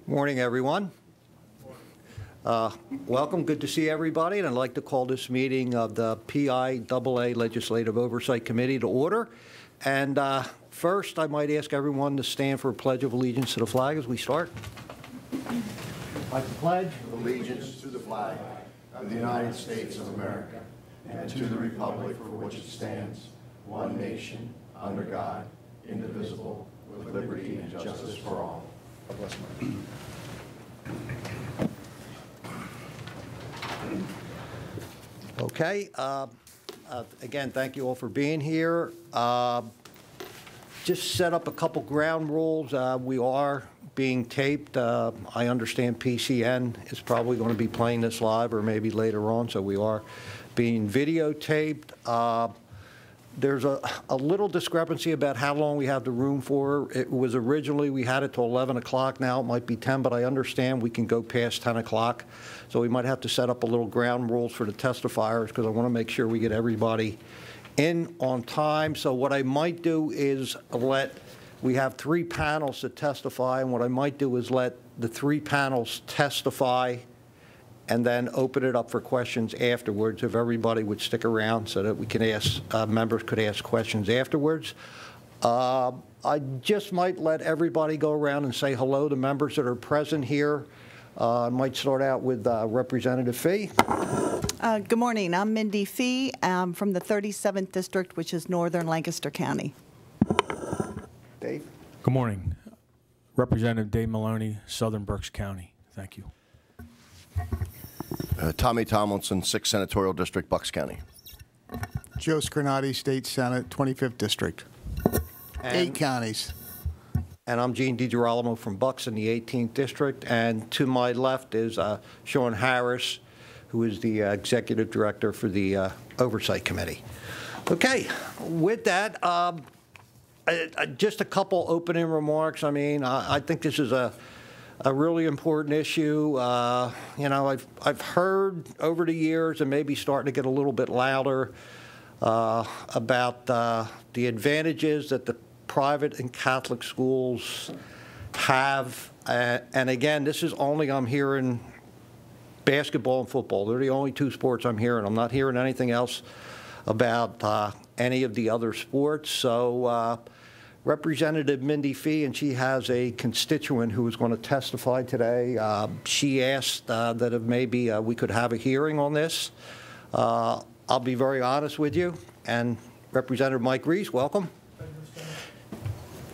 Morning, everyone. Welcome. Good to see everybody. And I'd like to call this meeting of the PIAA Legislative Oversight Committee to order. And first, I might ask everyone to stand for a pledge of allegiance to the flag as we start. I pledge allegiance to the flag of the United States of America and to the republic for which it stands, one nation, under God, indivisible, with liberty and justice for all. Bless you. Okay. Again, thank you all for being here. Just set up a couple ground rules. We are being taped. I understand PCN is probably going to be playing this live or maybe later on, so we are being videotaped. There's a little discrepancy about how long we have the room for. It was originally, we had it till 11 o'clock. Now it might be 10, but I understand we can go past 10 o'clock. So we might have to set up a little ground rules for the testifiers because I want to make sure we get everybody in on time. So what I might do is we have 3 panels to testify, and what I might do is let the 3 panels testify and then open it up for questions afterwards if everybody would stick around so that we can ask, members could ask questions afterwards. I just might let everybody go around and say hello to members that are present here. I might start out with Representative Fee. Good morning. I'm Mindy Fee. I'm from the 37th District, which is northern Lancaster County. Dave. Good morning. Representative Dave Maloney, Southern Berks County. Thank you. Tommy Tomlinson, 6th Senatorial District, Bucks County. Joe Scarnati, State Senate, 25th District. 8 counties. And I'm Gene DiGirolamo from Bucks in the 18th District. And to my left is Sean Harris, who is the Executive Director for the Oversight Committee. Okay, with that, just a couple opening remarks. I mean, I think this is a really important issue. You know, I've heard over the years, and maybe starting to get a little bit louder, about the advantages that the private and Catholic schools have. And again, this is only, I'm hearing basketball and football. They're the only 2 sports I'm hearing. I'm not hearing anything else about any of the other sports. So Representative Mindy Fee, and she has a constituent who is going to testify today. She asked that if maybe we could have a hearing on this. I'll be very honest with you. And Representative Mike Reese, welcome.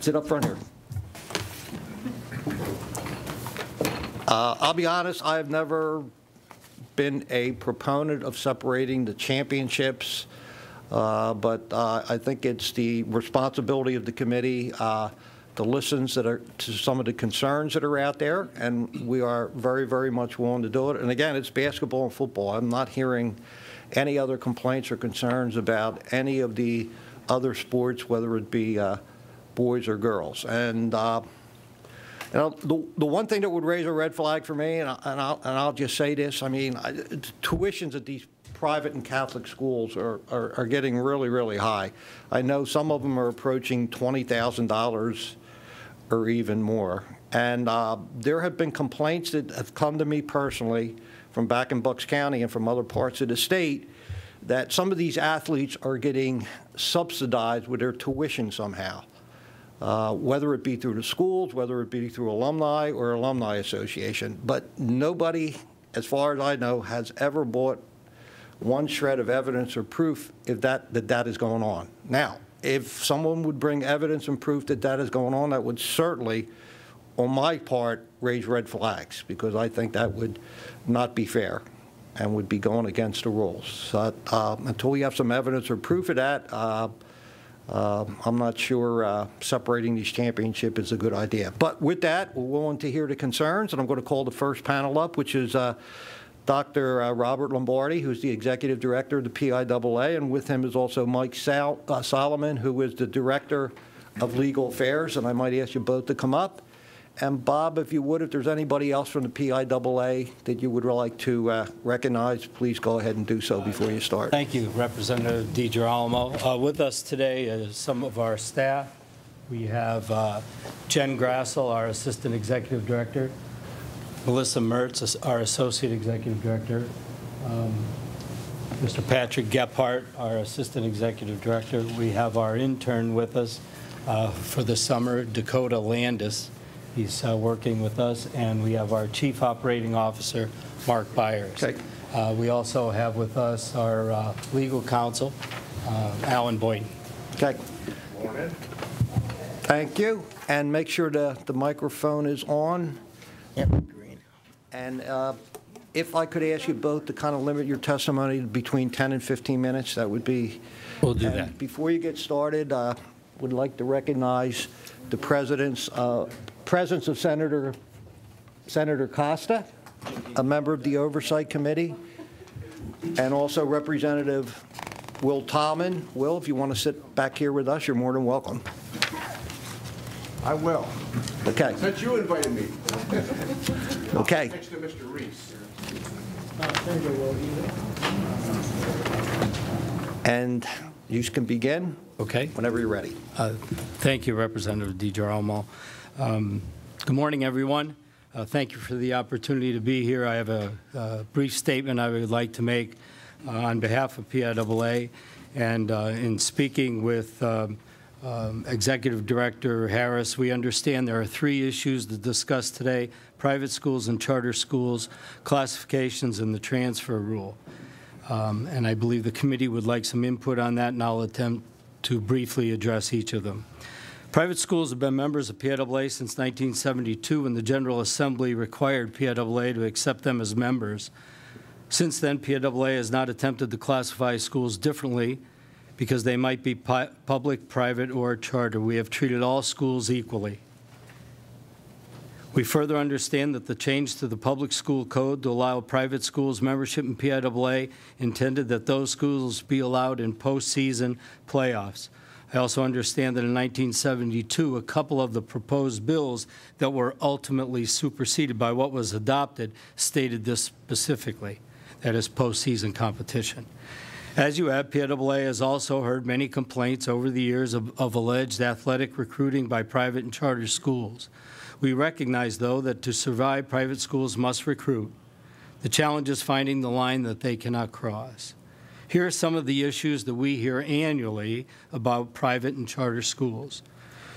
Sit up front here. I'll be honest, I've never been a proponent of separating the championships. But I think it's the responsibility of the committee to listen to some of the concerns that are out there, and we are very, very much willing to do it. And again, it's basketball and football. I'm not hearing any other complaints or concerns about any of the other sports, whether it be boys or girls. And you know, the one thing that would raise a red flag for me, and I'll just say this, I mean, tuitions at these private and Catholic schools are getting really, really high. I know some of them are approaching $20,000 or even more. And there have been complaints that have come to me personally from back in Bucks County and from other parts of the state that some of these athletes are getting subsidized with their tuition somehow, whether it be through the schools, whether it be through alumni or alumni association. But nobody, as far as I know, has ever bought one shred of evidence or proof if that is going on. Now, if someone would bring evidence and proof that that is going on, that would certainly, on my part, raise red flags, because I think that would not be fair and would be going against the rules. So, until we have some evidence or proof of that, I'm not sure separating these championships is a good idea. But with that, we're willing to hear the concerns, and I'm going to call the first panel up, which is Dr. Robert Lombardi, who's the Executive Director of the PIAA, and with him is also Mike Solomon, who is the Director of Legal Affairs, and I might ask you both to come up. And Bob, if you would, if there's anybody else from the PIAA that you would like to recognize, please go ahead and do so before you start. Thank you, Representative DiGirolamo. With us today is some of our staff. We have Jen Grassel, our Assistant Executive Director, Melissa Mertz, our Associate Executive Director, Mr. Patrick Gephardt, our Assistant Executive Director. We have our intern with us for the summer, Dakota Landis. He's working with us, and we have our Chief Operating Officer, Mark Byers. Okay. We also have with us our legal counsel, Alan Boynton. Okay. Thank you. And make sure the microphone is on. Yep, green. And if I could ask you both to kind of limit your testimony between 10 and 15 minutes, that would be. We'll do And that. Before you get started, would like to recognize the presence of Senator Costa, a member of the Oversight Committee, and also Representative Will Tallman. Will, if you want to sit back here with us, you're more than welcome. I will. Okay. Since you invited me. Okay. Next to Mr. Reese. And you can begin Okay. whenever you're ready. Thank you, Representative DiGirolamo. Good morning, everyone. Thank you for the opportunity to be here. I have a brief statement I would like to make on behalf of PIAA. And in speaking with Executive Director Harris, we understand there are 3 issues to discuss today: private schools and charter schools, classifications, and the transfer rule. And I believe the committee would like some input on that, and I'll attempt to briefly address each of them. Private schools have been members of PIAA since 1972, when the General Assembly required PIAA to accept them as members. Since then, PIAA has not attempted to classify schools differently because they might be public, private, or charter. We have treated all schools equally. We further understand that the change to the public school code to allow private schools membership in PIAA intended that those schools be allowed in postseason playoffs. I also understand that in 1972, a couple of the proposed bills that were ultimately superseded by what was adopted stated this specifically, that is postseason competition. As you have, PIAA has also heard many complaints over the years of alleged athletic recruiting by private and charter schools. We recognize, though, that to survive, private schools must recruit. The challenge is finding the line that they cannot cross. Here are some of the issues that we hear annually about private and charter schools.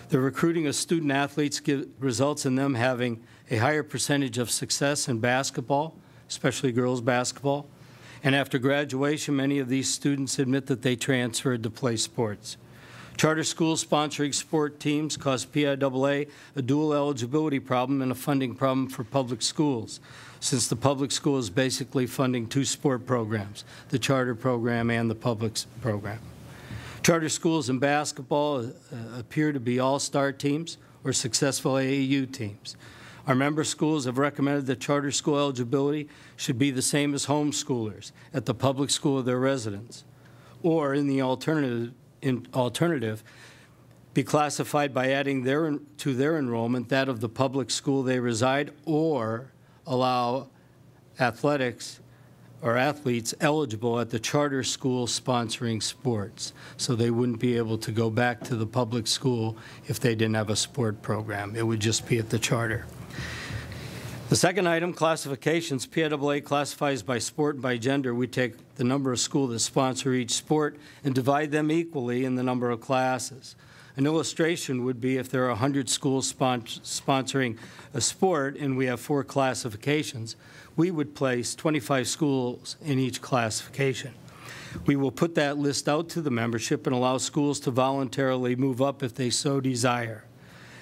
The recruiting of student athletes results in them having a higher percentage of success in basketball, especially girls basketball. And after graduation, many of these students admit that they transferred to play sports. Charter schools sponsoring sport teams cause PIAA a dual eligibility problem and a funding problem for public schools, since the public school is basically funding 2 sport programs, the charter program and the public program. Charter schools in basketball appear to be all-star teams or successful AAU teams. Our member schools have recommended that charter school eligibility should be the same as homeschoolers at the public school of their residence, or in the alternative, be classified by adding to their enrollment that of the public school they reside, or allow athletics or athletes eligible at the charter school sponsoring sports, so they wouldn't be able to go back to the public school if they didn't have a sport program. It would just be at the charter. The second item, classifications. PIAA classifies by sport and by gender. We take the number of schools that sponsor each sport and divide them equally in the number of classes. An illustration would be if there are 100 schools sponsoring a sport and we have 4 classifications, we would place 25 schools in each classification. We will put that list out to the membership and allow schools to voluntarily move up if they so desire.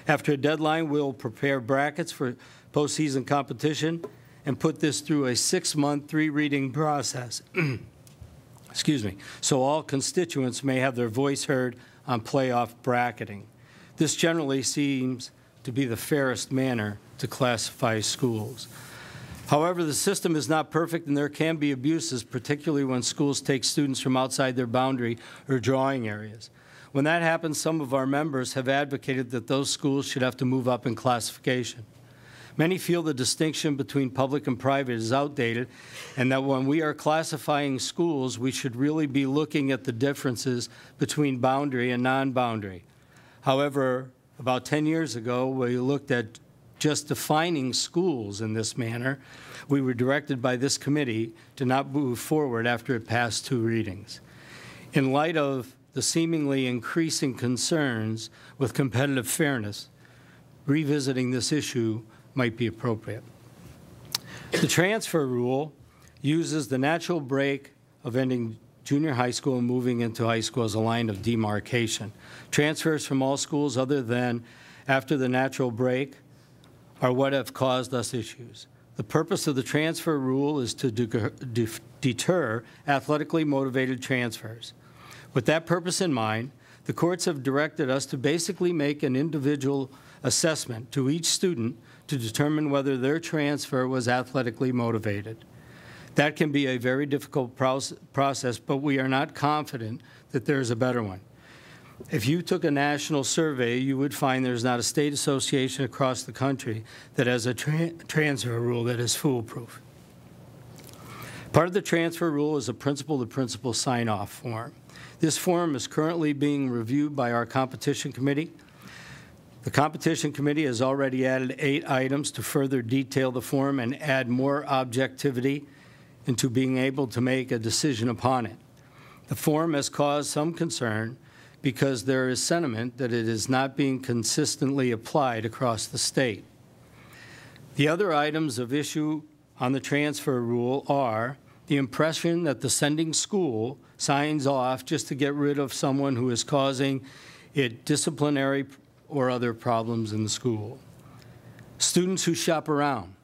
After a deadline, we'll prepare brackets for postseason competition and put this through a 6-month, 3-reading process. Excuse me. So all constituents may have their voice heard on playoff bracketing. This generally seems to be the fairest manner to classify schools. However, the system is not perfect, and there can be abuses, particularly when schools take students from outside their boundary or drawing areas. When that happens, some of our members have advocated that those schools should have to move up in classification. Many feel the distinction between public and private is outdated, and that when we are classifying schools, we should really be looking at the differences between boundary and non-boundary. However, about 10 years ago, we looked at just defining schools in this manner, we were directed by this committee to not move forward after it passed 2 readings. In light of the seemingly increasing concerns with competitive fairness, revisiting this issue might be appropriate. The transfer rule uses the natural break of ending junior high school and moving into high school as a line of demarcation. Transfers from all schools other than after the natural break are what have caused us issues. The purpose of the transfer rule is to deter athletically motivated transfers. With that purpose in mind, the courts have directed us to basically make an individual assessment to each student to determine whether their transfer was athletically motivated. That can be a very difficult process, but we are not confident that there's a better one. If you took a national survey, you would find there's not a state association across the country that has a transfer rule that is foolproof. Part of the transfer rule is a principal-to-principal sign-off form. This form is currently being reviewed by our competition committee. The competition committee has already added 8 items to further detail the form and add more objectivity into being able to make a decision upon it. The form has caused some concern because there is sentiment that it is not being consistently applied across the state. The other items of issue on the transfer rule are the impression that the sending school signs off just to get rid of someone who is causing it disciplinary or other problems in the school. Students who shop around,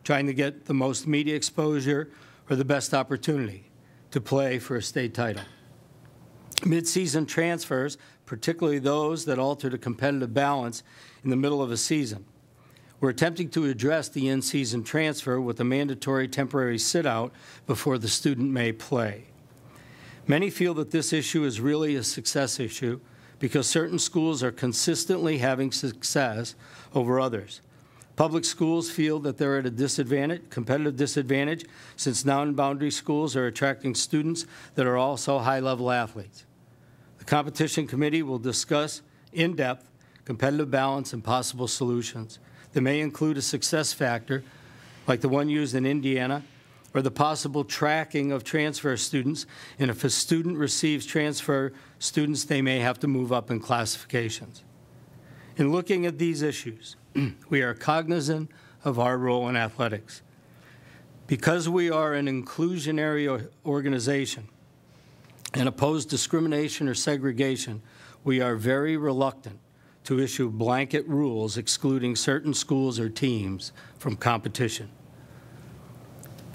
trying to get the most media exposure or the best opportunity to play for a state title. Mid-season transfers, particularly those that alter the competitive balance in the middle of a season. We're attempting to address the in-season transfer with a mandatory temporary sit-out before the student may play. Many feel that this issue is really a success issue because certain schools are consistently having success over others. Public schools feel that they're at a disadvantage, competitive disadvantage, since non-boundary schools are attracting students that are also high-level athletes. The competition committee will discuss in depth competitive balance and possible solutions that may include a success factor like the one used in Indiana, or the possible tracking of transfer students, and if a student receives transfer students, they may have to move up in classifications. In looking at these issues, we are cognizant of our role in athletics. Because we are an inclusionary organization and oppose discrimination or segregation, we are very reluctant to issue blanket rules excluding certain schools or teams from competition.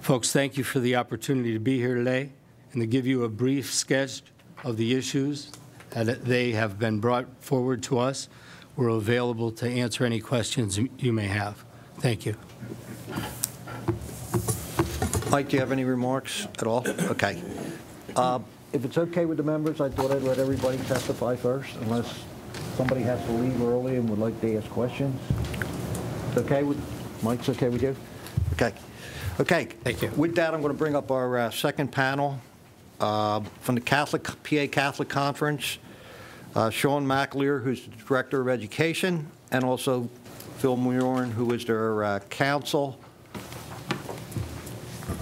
Folks, thank you for the opportunity to be here today and to give you a brief sketch of the issues that they have been brought forward to us. We're available to answer any questions you may have. Thank you. Mike, do you have any remarks at all? Okay. If it's okay with the members, I thought I'd let everybody testify first, unless somebody has to leave early and would like to ask questions. It's okay with Mike's okay with you? Okay. Okay. Thank you. With that, I'm going to bring up our second panel from the PA Catholic Conference. Sean McAleer, who's the Director of Education, and also Phil Muirn, who is their counsel.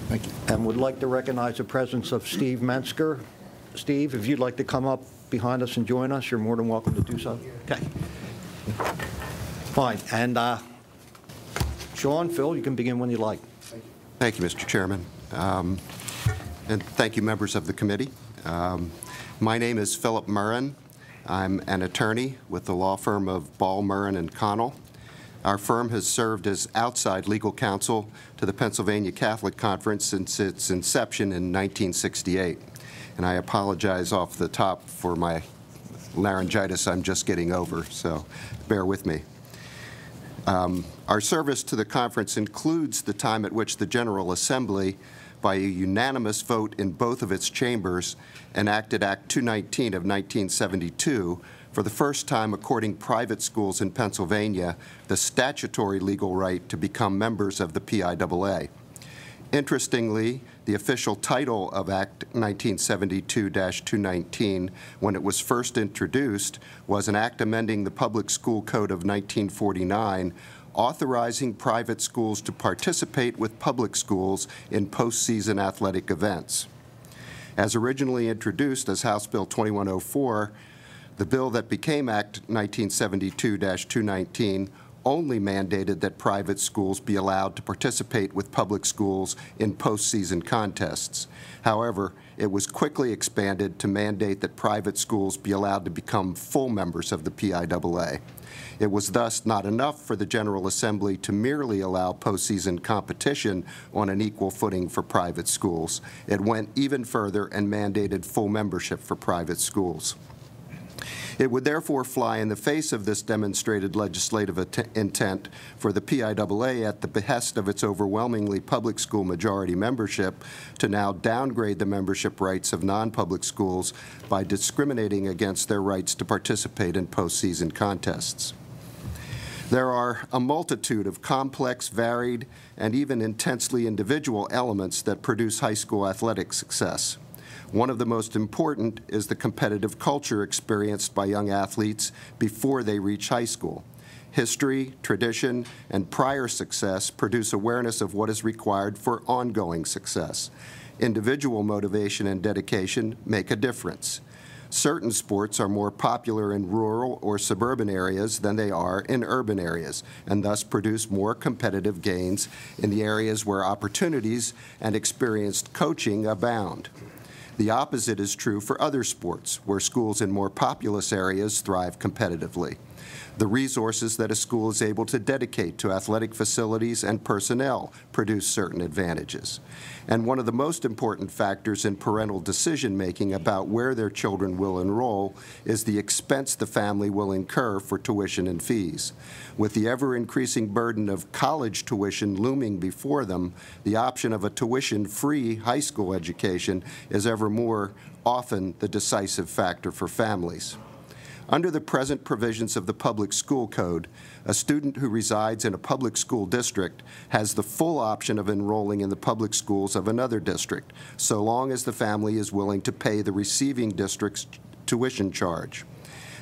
Thank you. And would like to recognize the presence of Steve Mensker. Steve, if you'd like to come up behind us and join us, you're more than welcome to do so. Okay. Fine. And Sean, Phil, you can begin when you like. Thank you, Mr. Chairman. And thank you, members of the committee. My name is Philip Muirn. I'm an attorney with the law firm of Ball, Muirn & Connell. Our firm has served as outside legal counsel to the Pennsylvania Catholic Conference since its inception in 1968. And I apologize off the top for my laryngitis I'm just getting over, so bear with me. Our service to the conference includes the time at which the General Assembly, by a unanimous vote in both of its chambers, enacted Act 219 of 1972, for the first time according private schools in Pennsylvania the statutory legal right to become members of the PIAA. Interestingly, the official title of Act 1972-219, when it was first introduced, was an act amending the Public School Code of 1949, authorizing private schools to participate with public schools in postseason athletic events. As originally introduced as House Bill 2104, the bill that became Act 1972-219 only mandated that private schools be allowed to participate with public schools in postseason contests. However, it was quickly expanded to mandate that private schools be allowed to become full members of the PIAA. It was thus not enough for the General Assembly to merely allow postseason competition on an equal footing for private schools. It went even further and mandated full membership for private schools. It would therefore fly in the face of this demonstrated legislative intent for the PIAA, at the behest of its overwhelmingly public school majority membership, to now downgrade the membership rights of non-public schools by discriminating against their rights to participate in postseason contests. There are a multitude of complex, varied, and even intensely individual elements that produce high school athletic success. One of the most important is the competitive culture experienced by young athletes before they reach high school. History, tradition, and prior success produce awareness of what is required for ongoing success. Individual motivation and dedication make a difference. Certain sports are more popular in rural or suburban areas than they are in urban areas, and thus produce more competitive gains in the areas where opportunities and experienced coaching abound. The opposite is true for other sports, where schools in more populous areas thrive competitively. The resources that a school is able to dedicate to athletic facilities and personnel produce certain advantages. And one of the most important factors in parental decision-making about where their children will enroll is the expense the family will incur for tuition and fees. With the ever-increasing burden of college tuition looming before them, the option of a tuition-free high school education is ever more often the decisive factor for families. Under the present provisions of the Public School Code, a student who resides in a public school district has the full option of enrolling in the public schools of another district, so long as the family is willing to pay the receiving district's tuition charge.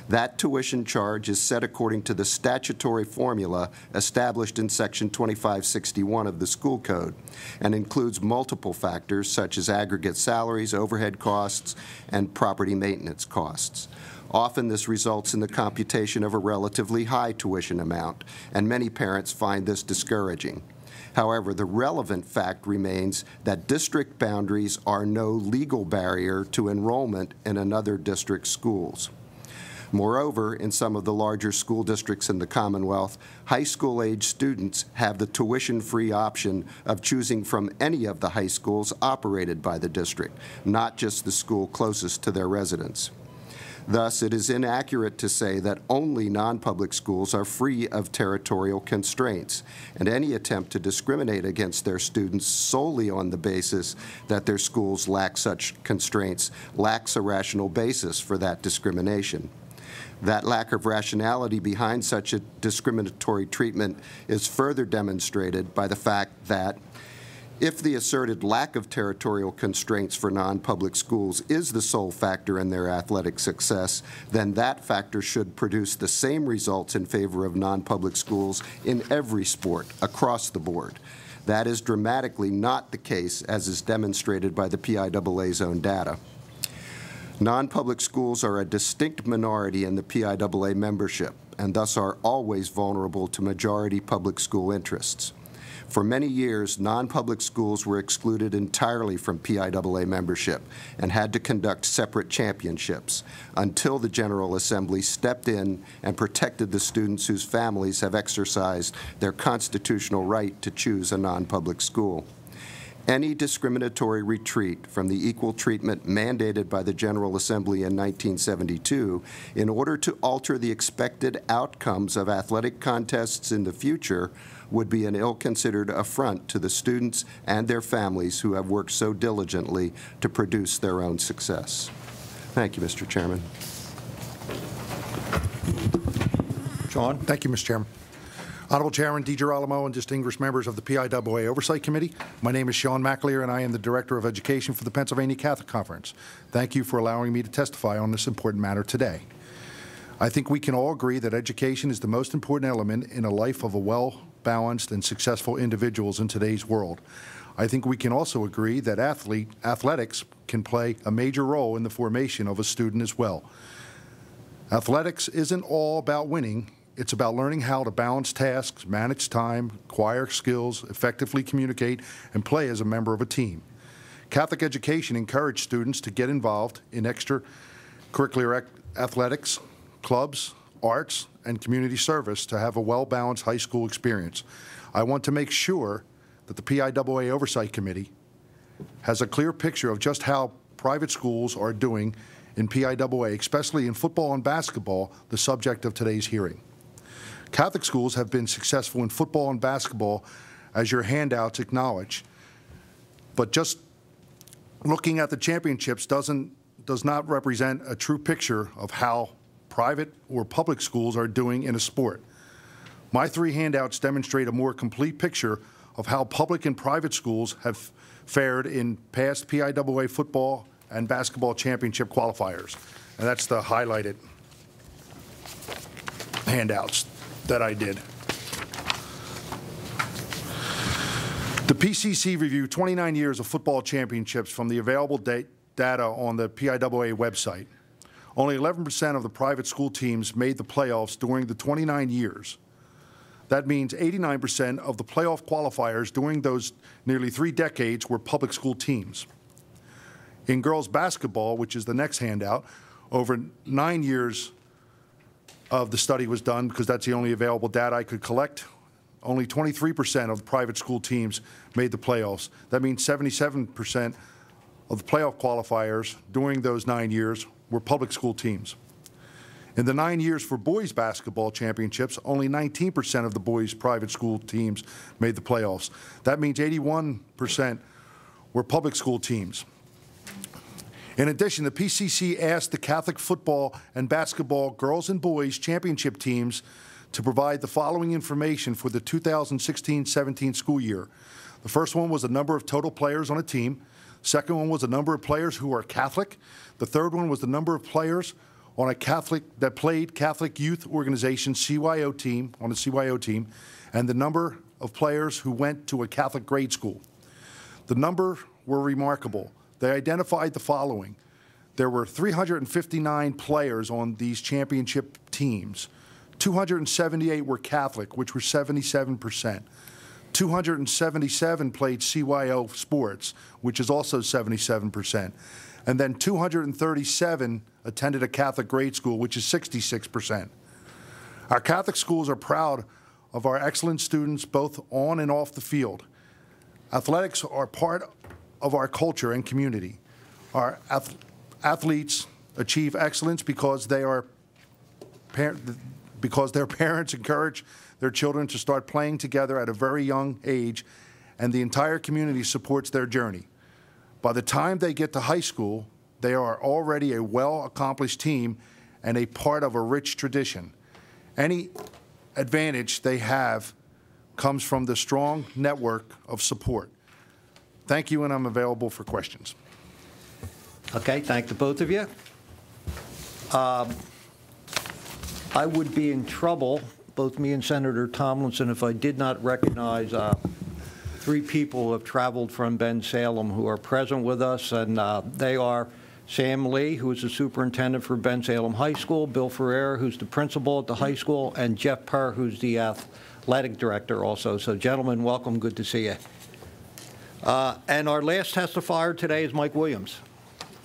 That tuition charge is set according to the statutory formula established in Section 2561 of the School Code and includes multiple factors such as aggregate salaries, overhead costs, and property maintenance costs. Often this results in the computation of a relatively high tuition amount, and many parents find this discouraging. However, the relevant fact remains that district boundaries are no legal barrier to enrollment in another district's schools. Moreover, in some of the larger school districts in the Commonwealth, high school-age students have the tuition-free option of choosing from any of the high schools operated by the district, not just the school closest to their residence. Thus, it is inaccurate to say that only non-public schools are free of territorial constraints, and any attempt to discriminate against their students solely on the basis that their schools lack such constraints lacks a rational basis for that discrimination. That lack of rationality behind such a discriminatory treatment is further demonstrated by the fact that if the asserted lack of territorial constraints for non-public schools is the sole factor in their athletic success, then that factor should produce the same results in favor of non-public schools in every sport across the board. That is dramatically not the case, as is demonstrated by the PIAA's own data. Non-public schools are a distinct minority in the PIAA membership and thus are always vulnerable to majority public school interests. For many years, non-public schools were excluded entirely from PIAA membership and had to conduct separate championships until the General Assembly stepped in and protected the students whose families have exercised their constitutional right to choose a non-public school. Any discriminatory retreat from the equal treatment mandated by the General Assembly in 1972 in order to alter the expected outcomes of athletic contests in the future would be an ill-considered affront to the students and their families who have worked so diligently to produce their own success. Thank you, Mr. Chairman. Sean? Thank you, Mr. Chairman. Honorable Chairman DiGirolamo and distinguished members of the PIAA Oversight Committee, my name is Sean McAleer, and I am the Director of Education for the Pennsylvania Catholic Conference. Thank you for allowing me to testify on this important matter today. I think we can all agree that education is the most important element in a life of a well-balanced and successful individuals in today's world. I think we can also agree that athletics can play a major role in the formation of a student as well. Athletics isn't all about winning. It's about learning how to balance tasks, manage time, acquire skills, effectively communicate, and play as a member of a team. Catholic education encouraged students to get involved in extracurricular athletics, clubs, arts, and community service to have a well-balanced high school experience. I want to make sure that the PIAA Oversight Committee has a clear picture of just how private schools are doing in PIAA, especially in football and basketball, the subject of today's hearing. Catholic schools have been successful in football and basketball, as your handouts acknowledge, but just looking at the championships does not represent a true picture of how private or public schools are doing in a sport. My three handouts demonstrate a more complete picture of how public and private schools have fared in past PIAA football and basketball championship qualifiers. And that's the highlighted handouts that I did. The PCC reviewed 29 years of football championships from the available data on the PIAA website. Only 11% of the private school teams made the playoffs during the 29 years. That means 89% of the playoff qualifiers during those nearly 3 decades were public school teams. In girls basketball, which is the next handout, over 9 years of the study was done, because that's the only available data I could collect. Only 23% of the private school teams made the playoffs. That means 77% of the playoff qualifiers during those 9 years were public school teams. In the 9 years for boys basketball championships, only 19% of the boys' private school teams made the playoffs. That means 81% were public school teams. In addition, the PCC asked the Catholic football and basketball girls and boys championship teams to provide the following information for the 2016-17 school year. The first one was the number of total players on a team. Second one was the number of players who are Catholic. The third one was the number of players on a Catholic that played Catholic Youth Organization CYO team, on a CYO team, and the number of players who went to a Catholic grade school. The number were remarkable. They identified the following. There were 359 players on these championship teams. 278 were Catholic, which were 77%. 277 played CYO sports, which is also 77%. And then 237 attended a Catholic grade school, which is 66%. Our Catholic schools are proud of our excellent students both on and off the field. Athletics are part of our culture and community. Our athletes achieve excellence because their parents encourage their children to start playing together at a very young age, and the entire community supports their journey. By the time they get to high school, they are already a well-accomplished team and a part of a rich tradition. Any advantage they have comes from the strong network of support. Thank you, and I'm available for questions. Okay, thank the both of you. I would be in trouble, both me and Senator Tomlinson, if I did not recognize 3 people who have traveled from Bensalem who are present with us, and they are Sam Lee, who is the superintendent for Bensalem High School, Bill Ferrer, who's the principal at the high school, and Jeff Purr, who's the athletic director also. So, gentlemen, welcome. Good to see you. And our last testifier today is Mike Williams,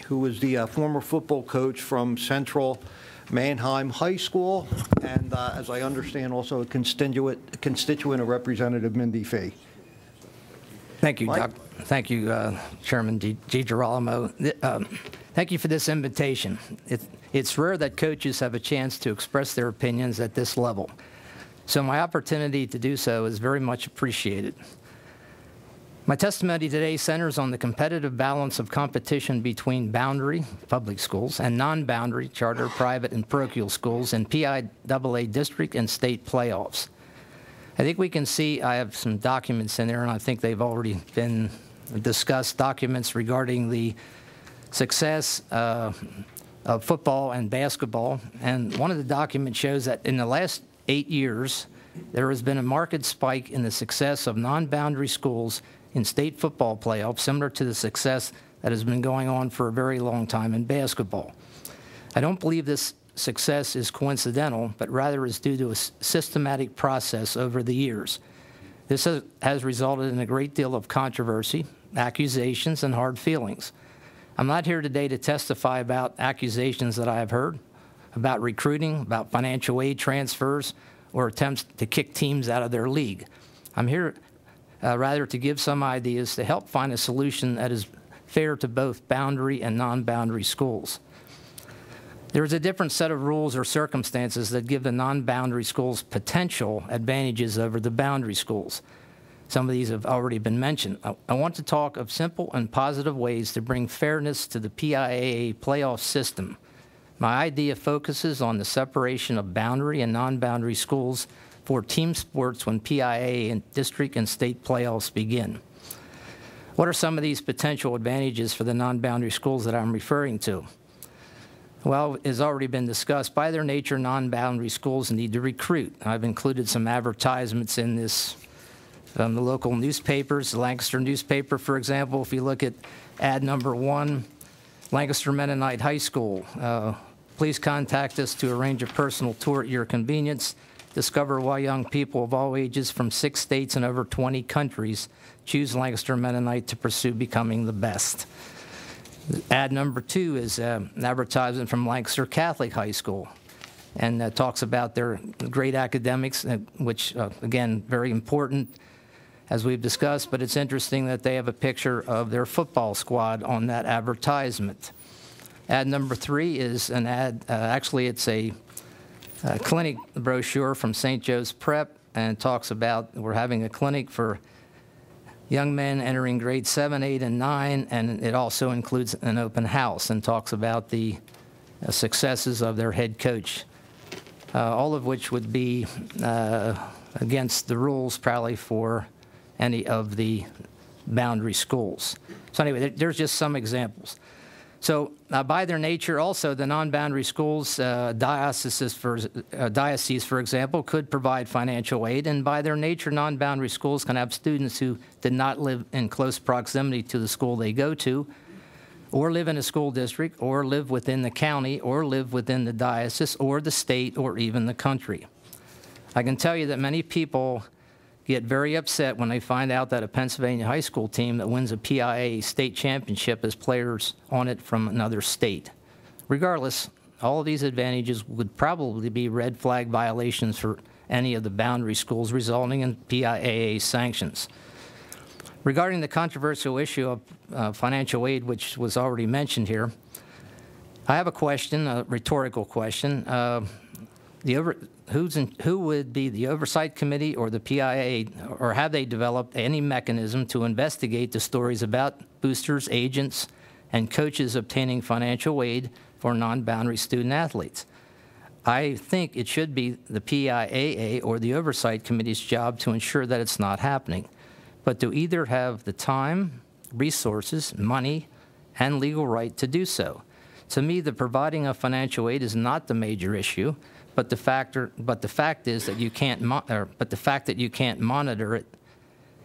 who is the former football coach from Central Mannheim High School, and as I understand, also a constituent of Representative Mindy Fee. Thank you, Doc. Thank you, Chairman DiGirolamo. Thank you for this invitation. It's rare that coaches have a chance to express their opinions at this level, so my opportunity to do so is very much appreciated. My testimony today centers on the competitive balance of competition between boundary public schools and non-boundary charter, private, and parochial schools in PIAA district and state playoffs. I think we can see I have some documents in there, and I think they've already been discussed, documents regarding the success of football and basketball. And one of the documents shows that in the last 8 years, there has been a marked spike in the success of non-boundary schools in state football playoffs, similar to the success that has been going on for a very long time in basketball. I don't believe this success is coincidental, but rather is due to a systematic process over the years. This has resulted in a great deal of controversy, accusations, and hard feelings. I'm not here today to testify about accusations that I have heard, about recruiting, about financial aid transfers, or attempts to kick teams out of their league. I'm here rather to give some ideas to help find a solution that is fair to both boundary and non-boundary schools. There is a different set of rules or circumstances that give the non-boundary schools potential advantages over the boundary schools. Some of these have already been mentioned. I want to talk of simple and positive ways to bring fairness to the PIAA playoff system. My idea focuses on the separation of boundary and non-boundary schools for team sports when PIAA and district and state playoffs begin. What are some of these potential advantages for the non-boundary schools that I'm referring to? Well, as already been discussed, by their nature, non-boundary schools need to recruit. I've included some advertisements in this from the local newspapers. The Lancaster newspaper, for example, if you look at ad number 1, Lancaster Mennonite High School. Please contact us to arrange a personal tour at your convenience. Discover why young people of all ages from 6 states and over 20 countries choose Lancaster Mennonite to pursue becoming the best. Ad number 2 is an advertisement from Lancaster Catholic High School, and talks about their great academics, which, again, very important, as we've discussed, but it's interesting that they have a picture of their football squad on that advertisement. Ad number 3 is an ad, actually it's a clinic brochure from St. Joe's Prep, and talks about we're having a clinic for young men entering grades 7, 8, and 9, and it also includes an open house and talks about the successes of their head coach, all of which would be against the rules probably for any of the boundary schools. So anyway, there's just some examples. So by their nature, also, the non-boundary schools, dioceses, for example, could provide financial aid, and by their nature, non-boundary schools can have students who did not live in close proximity to the school they go to, or live in a school district, or live within the county, or live within the diocese, or the state, or even the country. I can tell you that many people get very upset when they find out that a Pennsylvania high school team that wins a PIAA state championship has players on it from another state. Regardless, all of these advantages would probably be red flag violations for any of the boundary schools, resulting in PIAA sanctions. Regarding the controversial issue of financial aid, which was already mentioned here, I have a question, a rhetorical question. Who would be the Oversight Committee or the PIAA, or have they developed any mechanism to investigate the stories about boosters, agents, and coaches obtaining financial aid for non-boundary student athletes? I think it should be the PIAA or the Oversight Committee's job to ensure that it's not happening, but to either have the time, resources, money, and legal right to do so. To me, the providing of financial aid is not the major issue, but the fact is that you can't monitor it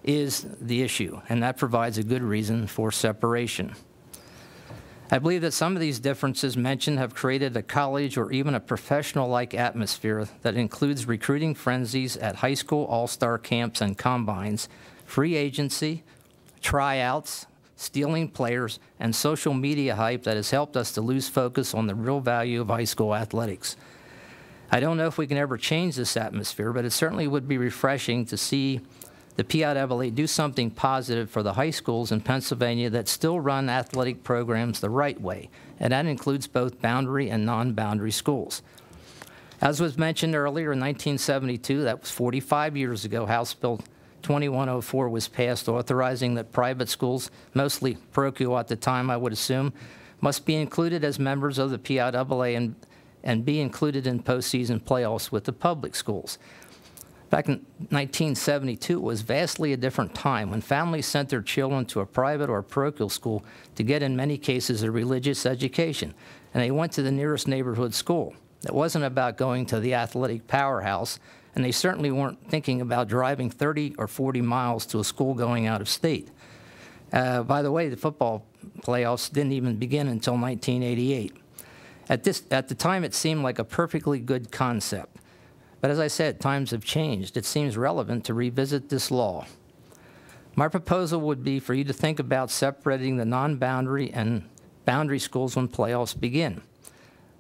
is the issue, and that provides a good reason for separation. I believe that some of these differences mentioned have created a college or even a professional-like atmosphere that includes recruiting frenzies at high school all-star camps and combines, free agency, tryouts, stealing players, and social media hype that has helped us to lose focus on the real value of high school athletics. I don't know if we can ever change this atmosphere, but it certainly would be refreshing to see the PIAA do something positive for the high schools in Pennsylvania that still run athletic programs the right way, and that includes both boundary and non-boundary schools. As was mentioned earlier, in 1972, that was 45 years ago, House Bill 2104 was passed authorizing that private schools, mostly parochial at the time, I would assume, must be included as members of the PIAA and be included in postseason playoffs with the public schools. Back in 1972, it was vastly a different time when families sent their children to a private or parochial school to get, in many cases, a religious education, and they went to the nearest neighborhood school. It wasn't about going to the athletic powerhouse, and they certainly weren't thinking about driving 30 or 40 miles to a school going out of state. By the way, the football playoffs didn't even begin until 1988. At the time, it seemed like a perfectly good concept. But as I said, times have changed. It seems relevant to revisit this law. My proposal would be for you to think about separating the non-boundary and boundary schools when playoffs begin.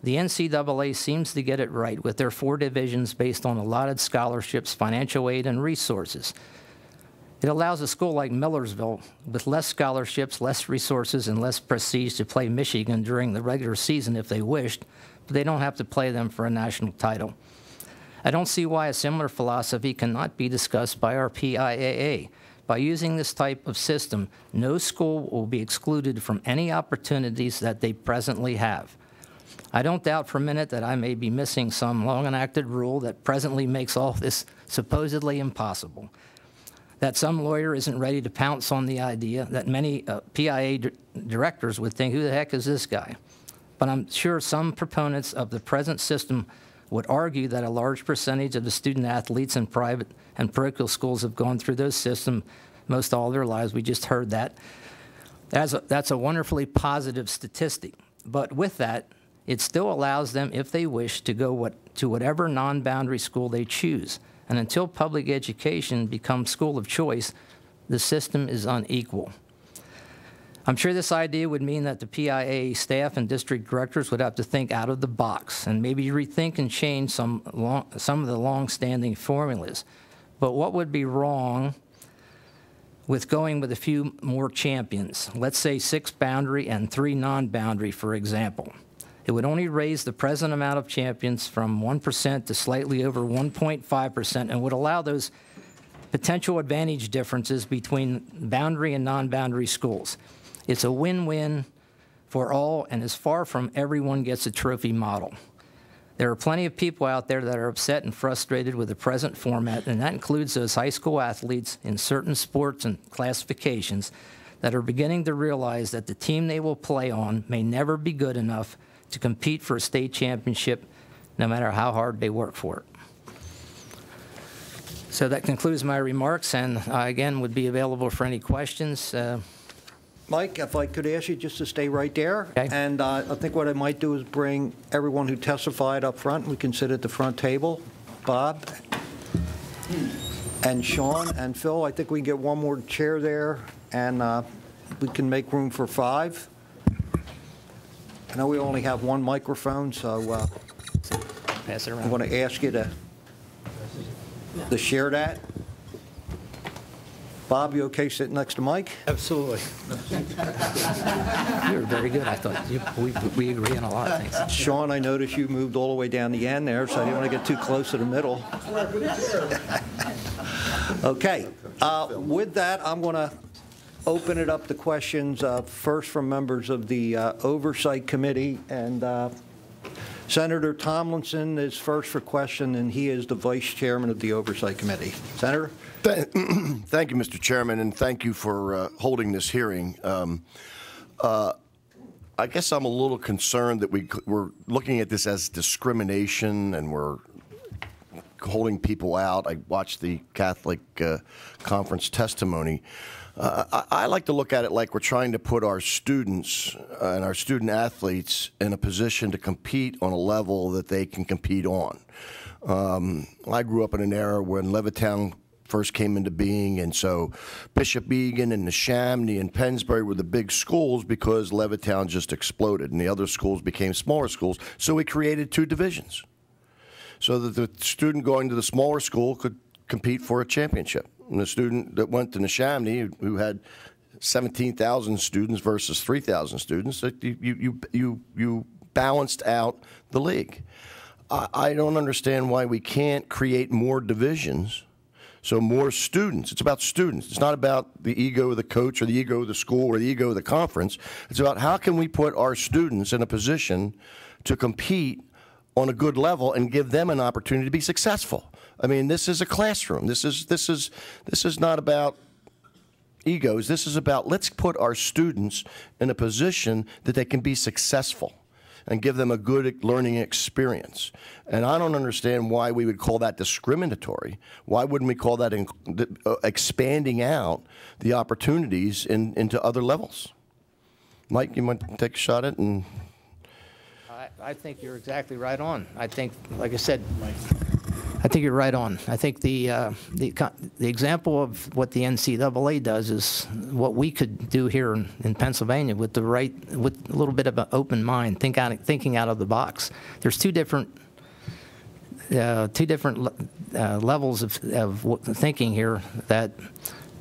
The NCAA seems to get it right with their 4 divisions based on allotted scholarships, financial aid, and resources. It allows a school like Millersville, with less scholarships, less resources, and less prestige, to play Michigan during the regular season if they wished, but they don't have to play them for a national title. I don't see why a similar philosophy cannot be discussed by our PIAA. By using this type of system, no school will be excluded from any opportunities that they presently have. I don't doubt for a minute that I may be missing some long-enacted rule that presently makes all this supposedly impossible, that some lawyer isn't ready to pounce on the idea, that many PIAA directors would think, who the heck is this guy? But I'm sure some proponents of the present system would argue that a large percentage of the student athletes in private and parochial schools have gone through those systems most all their lives. We just heard that. That's a wonderfully positive statistic. But with that, it still allows them, if they wish, to go to whatever non-boundary school they choose. And until public education becomes school of choice, the system is unequal. I'm sure this idea would mean that the PIAA staff and district directors would have to think out of the box and maybe rethink and change some of the long-standing formulas. But what would be wrong with going with a few more champions? Let's say 6 boundary and 3 non-boundary, for example. It would only raise the present amount of champions from 1% to slightly over 1.5% and would allow those potential advantage differences between boundary and non-boundary schools. It's a win-win for all and is far from everyone gets a trophy model. There are plenty of people out there that are upset and frustrated with the present format, and that includes those high school athletes in certain sports and classifications that are beginning to realize that the team they will play on may never be good enough to compete for a state championship, no matter how hard they work for it. So that concludes my remarks, and I, again, would be available for any questions. Mike, if I could ask you just to stay right there. Okay. And I think what I might do is bring everyone who testified up front. We can sit at the front table. Bob and Sean and Phil, I think we can get one more chair there, and we can make room for 5. I know we only have 1 microphone, so Pass it around. I'm going to ask you to share that. Bob, you okay sitting next to Mike? Absolutely. You're very good. I thought we agree on a lot of things. Sean, I noticed you moved all the way down the end there, so I didn't want to get too close to the middle. Okay. With that, I'm going to open it up to questions, first from members of the Oversight Committee. And Senator Tomlinson is first for question, and he is the Vice Chairman of the Oversight Committee. Senator? Thank you, Mr. Chairman, and thank you for holding this hearing. I guess I'm a little concerned that we're looking at this as discrimination and we're holding people out. I watched the Catholic conference testimony. I like to look at it like we're trying to put our students and our student athletes in a position to compete on a level that they can compete on. I grew up in an era when Levittown first came into being, and so Bishop Egan and Neshaminy and Pennsbury were the big schools because Levittown just exploded, and the other schools became smaller schools, so we created 2 divisions so that the student going to the smaller school could compete for a championship. And the student that went to Neshaminy, who had 17,000 students versus 3,000 students, you balanced out the league. I don't understand why we can't create more divisions, so more students. It's about students. It's not about the ego of the coach or the ego of the school or the ego of the conference. It's about how can we put our students in a position to compete on a good level and give them an opportunity to be successful. I mean, this is a classroom. This is not about egos. This is about, let's put our students in a position that they can be successful and give them a good learning experience. And I don't understand why we would call that discriminatory. Why wouldn't we call that expanding out the opportunities into other levels? Mike, you want to take a shot at it? And I think you're exactly right on. I think, like I said, I think you're right on. I think the example of what the NCAA does is what we could do here in Pennsylvania with a little bit of an open mind, thinking out of the box. There's two different levels of thinking here.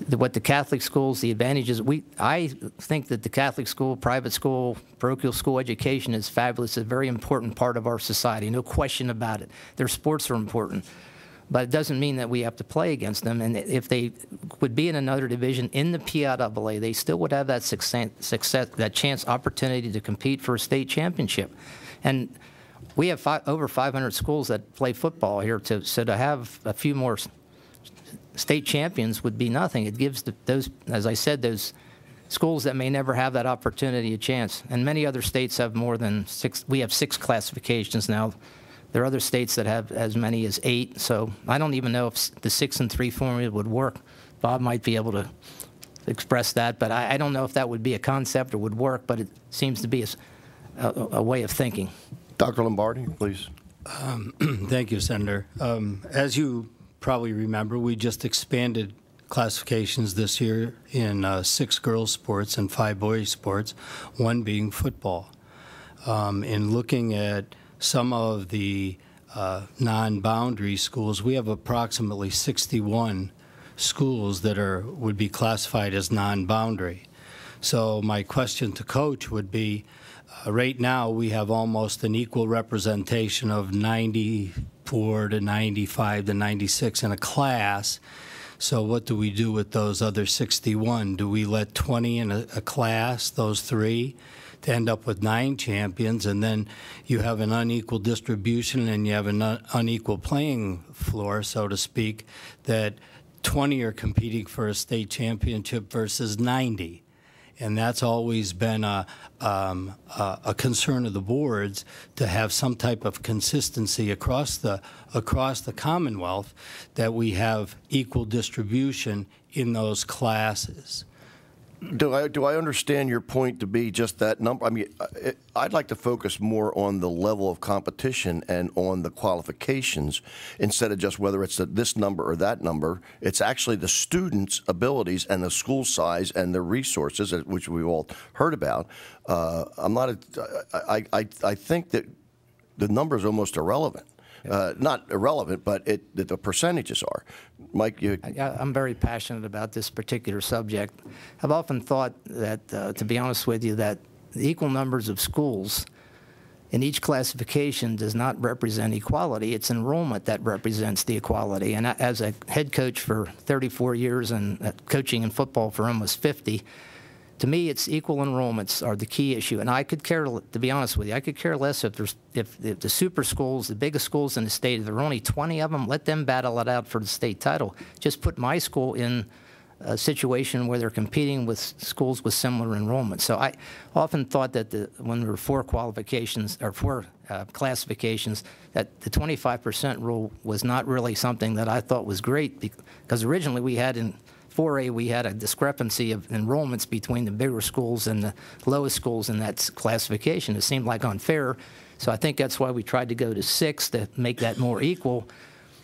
What the Catholic schools, the advantages, I think that the Catholic school, private school, parochial school education is fabulous. It's a very important part of our society, no question about it. Their sports are important, but it doesn't mean that we have to play against them. And if they would be in another division in the PIAA, they still would have that success, that chance, opportunity to compete for a state championship. And we have over 500 schools that play football here, so to have a few more state champions would be nothing. It gives those, as I said, those schools that may never have that opportunity a chance. And many other states have more than 6. We have 6 classifications now. There are other states that have as many as 8. So I don't even know if the 6 and 3 formula would work. Bob might be able to express that, but I don't know if that would be a concept or would work, but it seems to be a way of thinking. Dr. Lombardi, please. Thank you, Senator. As you probably remember, we just expanded classifications this year in 6 girls sports and 5 boys sports, 1 being football. In looking at some of the non-boundary schools, we have approximately 61 schools that would be classified as non-boundary. So my question to Coach would be, right now we have almost an equal representation of 94 to 95 to 96 in a class. So what do we do with those other 61? Do we let 20 in a class, those 3, to end up with 9 champions, and then you have an unequal distribution and you have an unequal playing floor, so to speak, that 20 are competing for a state championship versus 90. And that's always been a concern of the boards, to have some type of consistency across the Commonwealth, that we have equal distribution in those classes. Do I understand your point to be just that number? I mean, I'd like to focus more on the level of competition and on the qualifications instead of just whether it's this number or that number. It's actually the students' abilities and the school size and the resources, which we've all heard about. I think that the number is almost irrelevant. Not irrelevant, but the percentages are. Mike, I'm very passionate about this particular subject. I've often thought that, to be honest with you, that the equal numbers of schools in each classification does not represent equality. It's enrollment that represents the equality. And as a head coach for 34 years and coaching in football for almost 50, to me, it's equal enrollments are the key issue. And I could care, to be honest with you, I could care less if the super schools, the biggest schools in the state, if there are only 20 of them, let them battle it out for the state title. Just put my school in a situation where they're competing with schools with similar enrollment. So I often thought that when there were 4 qualifications or 4 classifications, that the 25% rule was not really something that I thought was great, because originally we had in 4A, we had a discrepancy of enrollments between the bigger schools and the lowest schools in that classification. It seemed like unfair, so I think that's why we tried to go to 6 to make that more equal.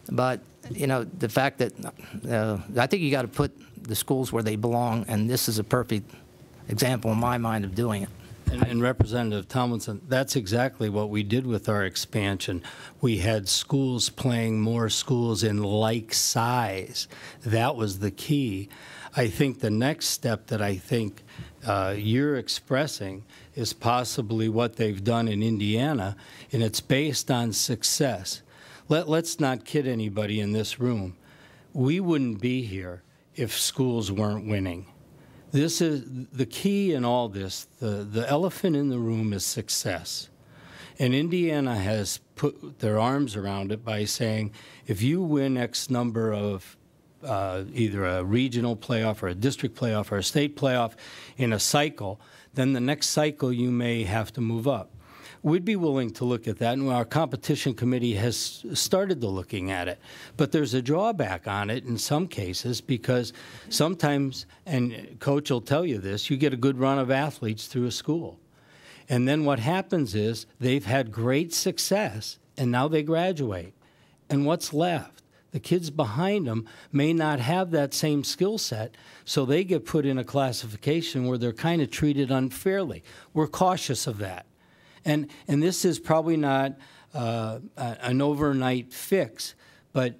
But, you know, the fact that I think you got to put the schools where they belong, and this is a perfect example in my mind of doing it. And Representative Tomlinson, that's exactly what we did with our expansion. We had schools playing more schools in like size. That was the key. I think the next step that I think you're expressing is possibly what they've done in Indiana, and it's based on success. Let's not kid anybody in this room. We wouldn't be here if schools weren't winning. This is the key in all this. The elephant in the room is success. And Indiana has put their arms around it by saying, if you win X number of either a regional playoff or a district playoff or a state playoff in a cycle, then the next cycle you may have to move up. We'd be willing to look at that, and our competition committee has started to looking at it. But there's a drawback on it in some cases because sometimes, and Coach will tell you this, you get a good run of athletes through a school. And then what happens is they've had great success, and now they graduate. And what's left? The kids behind them may not have that same skill set, so they get put in a classification where they're kind of treated unfairly. We're cautious of that. And this is probably not an overnight fix, but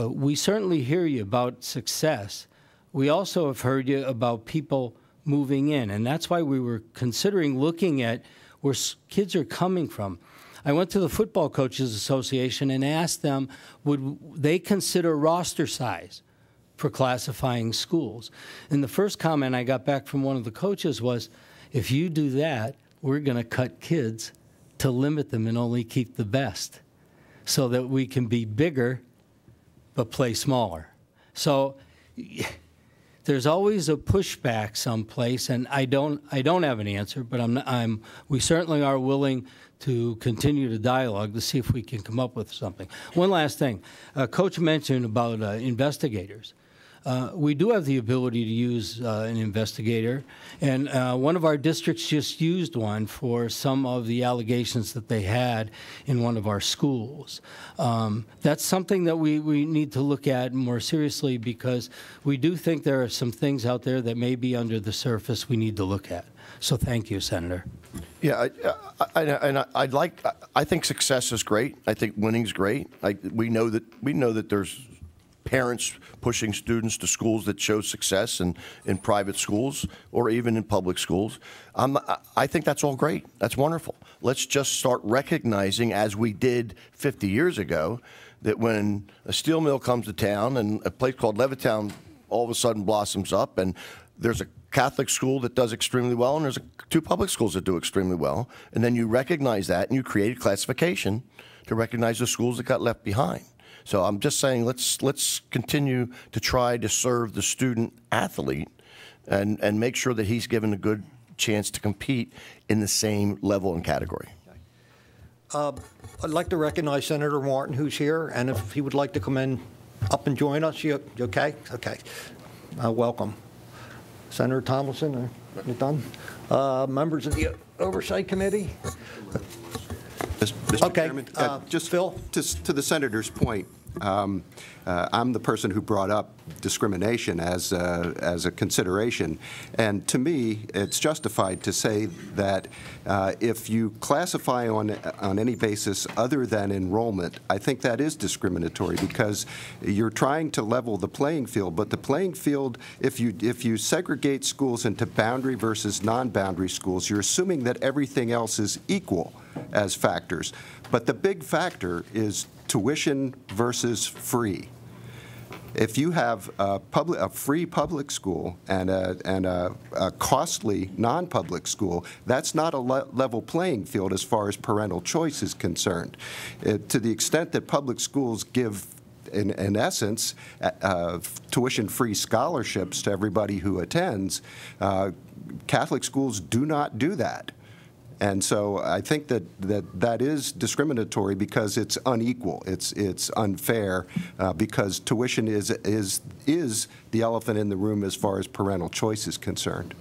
we certainly hear you about success. We also have heard you about people moving in, and that's why we were considering looking at where kids are coming from. I went to the Football Coaches Association and asked them, would they consider roster size for classifying schools? And the first comment I got back from one of the coaches was, if you do that, we're going to cut kids to limit them and only keep the best so that we can be bigger but play smaller. So there's always a pushback someplace, and I don't have an answer, but we certainly are willing to continue to dialogue to see if we can come up with something. One last thing. Coach mentioned about investigators. We do have the ability to use an investigator, and one of our districts just used one for some of the allegations that they had in one of our schools. That's something that we need to look at more seriously because we do think there are some things out there that may be under the surface we need to look at. So thank you, Senator. Yeah, I think success is great. I think winning's great. We know that there's parents pushing students to schools that show success in private schools or even in public schools. I think that's all great. That's wonderful. Let's just start recognizing, as we did 50 years ago, that when a steel mill comes to town and a place called Levittown all of a sudden blossoms up, and there's a Catholic school that does extremely well, and there's two public schools that do extremely well, and then you recognize that and you create a classification to recognize the schools that got left behind. So I'm just saying let's continue to try to serve the student athlete and make sure that he's given a good chance to compete in the same level and category. I'd like to recognize Senator Martin, who's here, and if he would like to come in up and join us. You okay? Okay. Welcome. Senator Tomlinson, you done? Members of the Oversight Committee? Mr. Okay, Chairman, just Phil? To the Senator's point, I'm the person who brought up discrimination as a consideration. And to me, it's justified to say that if you classify on any basis other than enrollment, I think that is discriminatory because you're trying to level the playing field. But the playing field, if you segregate schools into boundary versus non-boundary schools, you're assuming that everything else is equal as factors. But the big factor is tuition versus free. If you have a free public school and a costly non-public school, that's not a level playing field as far as parental choice is concerned. To the extent that public schools give, in essence, tuition-free scholarships to everybody who attends, Catholic schools do not do that. And so I think that is discriminatory because it's unequal. It's unfair because tuition is the elephant in the room as far as parental choice is concerned.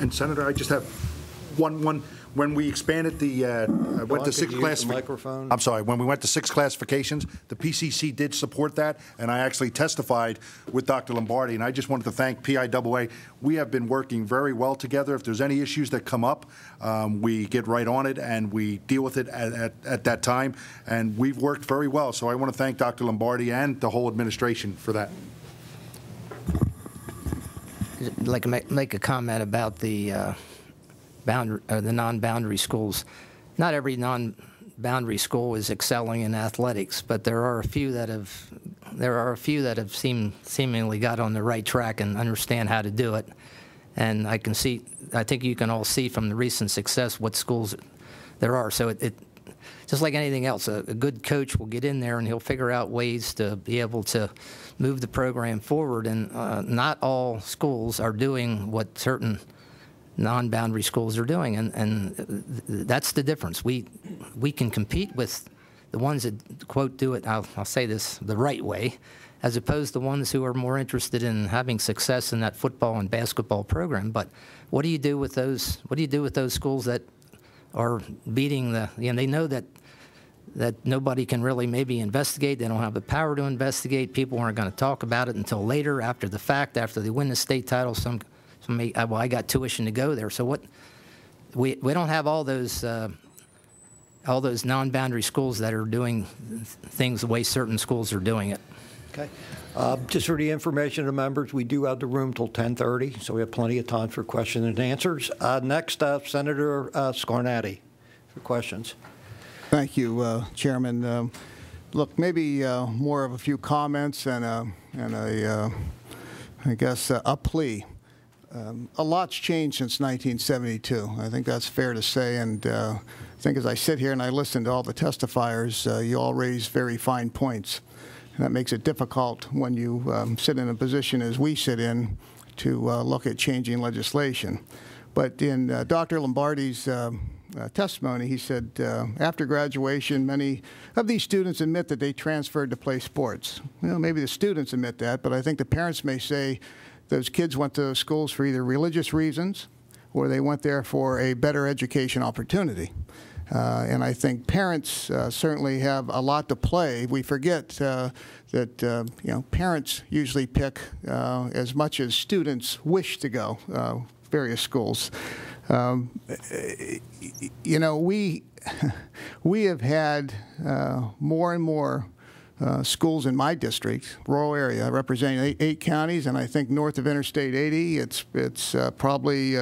And Senator, I just have one. When we expanded went to 6 classifications. I'm sorry. When we went to 6 classifications, the PCC did support that, and I actually testified with Dr. Lombardi. And I just wanted to thank PIAA. We have been working very well together. If there's any issues that come up, we get right on it and we deal with it at that time. And we've worked very well. So I want to thank Dr. Lombardi and the whole administration for that. I'd like to make a comment about the non-boundary schools. Not every non-boundary school is excelling in athletics, but there are a few that have seemingly got on the right track and understand how to do it. And I think you can all see from the recent success what schools there are. So it just like anything else, a good coach will get in there and he'll figure out ways to be able to move the program forward. And not all schools are doing what certain non-boundary schools are doing, and that's the difference. We can compete with the ones that, quote, do it, I'll say this, the right way, as opposed to ones who are more interested in having success in that football and basketball program. But what do you do with those? What do you do with those schools that are beating the? They know that nobody can really maybe investigate. They don't have the power to investigate. People aren't going to talk about it until later, after the fact, after they win the state title. Well, I got tuition to go there. So what? We don't have all those non-boundary schools that are doing things the way certain schools are doing it. Okay. Just for the information of the members, we do have the room till 10:30, so we have plenty of time for questions and answers. Next up, Senator Scarnati for questions. Thank you, Chairman. Look, maybe more of a few comments and I guess a plea. A lot's changed since 1972. I think that's fair to say, and I think as I sit here and I listen to all the testifiers, you all raise very fine points. And that makes it difficult when you sit in a position as we sit in to look at changing legislation. But in Dr. Lombardi's testimony, he said after graduation, many of these students admit that they transferred to play sports. Maybe the students admit that, but I think the parents may say those kids went to those schools for either religious reasons or they went there for a better education opportunity. And I think parents certainly have a lot to play. We forget that parents usually pick as much as students wish to go various schools. We have had more and more schools in my district, rural area, representing 8 counties, and I think north of Interstate 80, it's probably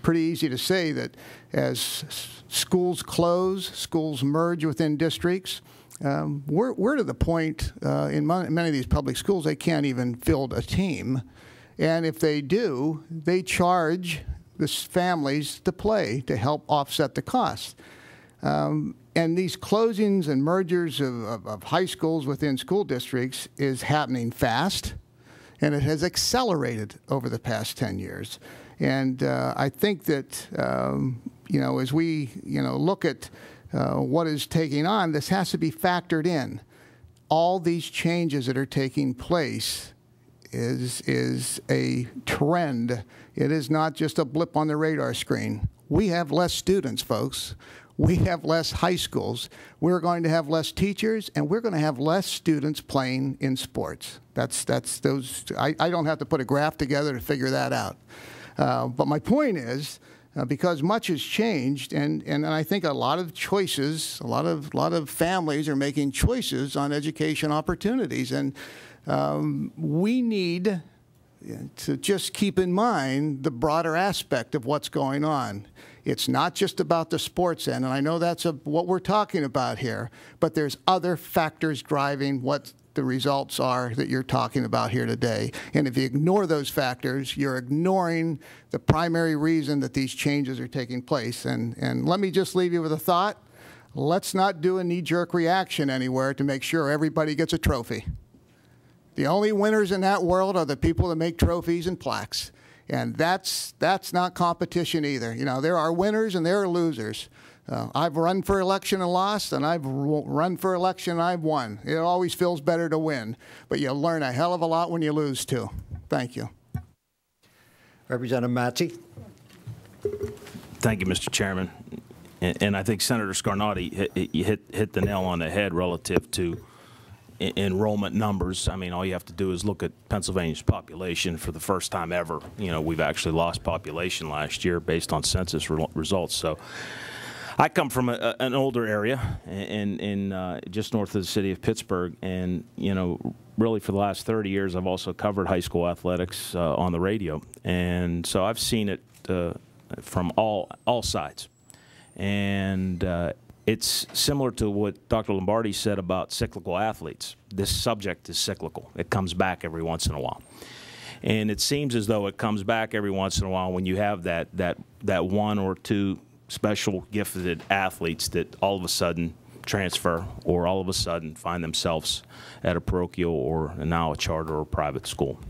pretty easy to say that as schools close, schools merge within districts, we're to the point in many of these public schools they can't even field a team, and if they do, they charge the families to play to help offset the cost. And these closings and mergers of high schools within school districts is happening fast, and it has accelerated over the past 10 years. And I think that, as we, look at what is taking on, this has to be factored in. All these changes that are taking place is a trend. It is not just a blip on the radar screen. We have less students, folks. We have less high schools. We're going to have less teachers, and we're going to have less students playing in sports. That's those. I don't have to put a graph together to figure that out. But my point is, because much has changed, and I think a lot of choices, a lot of families are making choices on education opportunities, and we need to just keep in mind the broader aspect of what's going on. It's not just about the sports end, and I know that's what we're talking about here, but there's other factors driving what the results are that you're talking about here today. And if you ignore those factors, you're ignoring the primary reason that these changes are taking place. And let me just leave you with a thought. Let's not do a knee-jerk reaction anywhere to make sure everybody gets a trophy. The only winners in that world are the people that make trophies and plaques. And that's not competition either. There are winners and there are losers. I've run for election and lost, and I've run for election and I've won. It always feels better to win, but you learn a hell of a lot when you lose too. Thank you. Representative Matzi. Thank you, Mr. Chairman. And I think Senator Scarnati hit the nail on the head relative to enrollment numbers. I mean, all you have to do is look at Pennsylvania's population. For the first time ever, we've actually lost population last year based on census results. So I come from an older area in just north of the city of Pittsburgh, and really for the last 30 years I've also covered high school athletics on the radio, and so I've seen it from all sides. And it's similar to what Dr. Lombardi said about cyclical athletes. This subject is cyclical. It comes back every once in a while. And it seems as though it comes back every once in a while when you have that one or two special gifted athletes that all of a sudden transfer or all of a sudden find themselves at a parochial or now a charter or private school.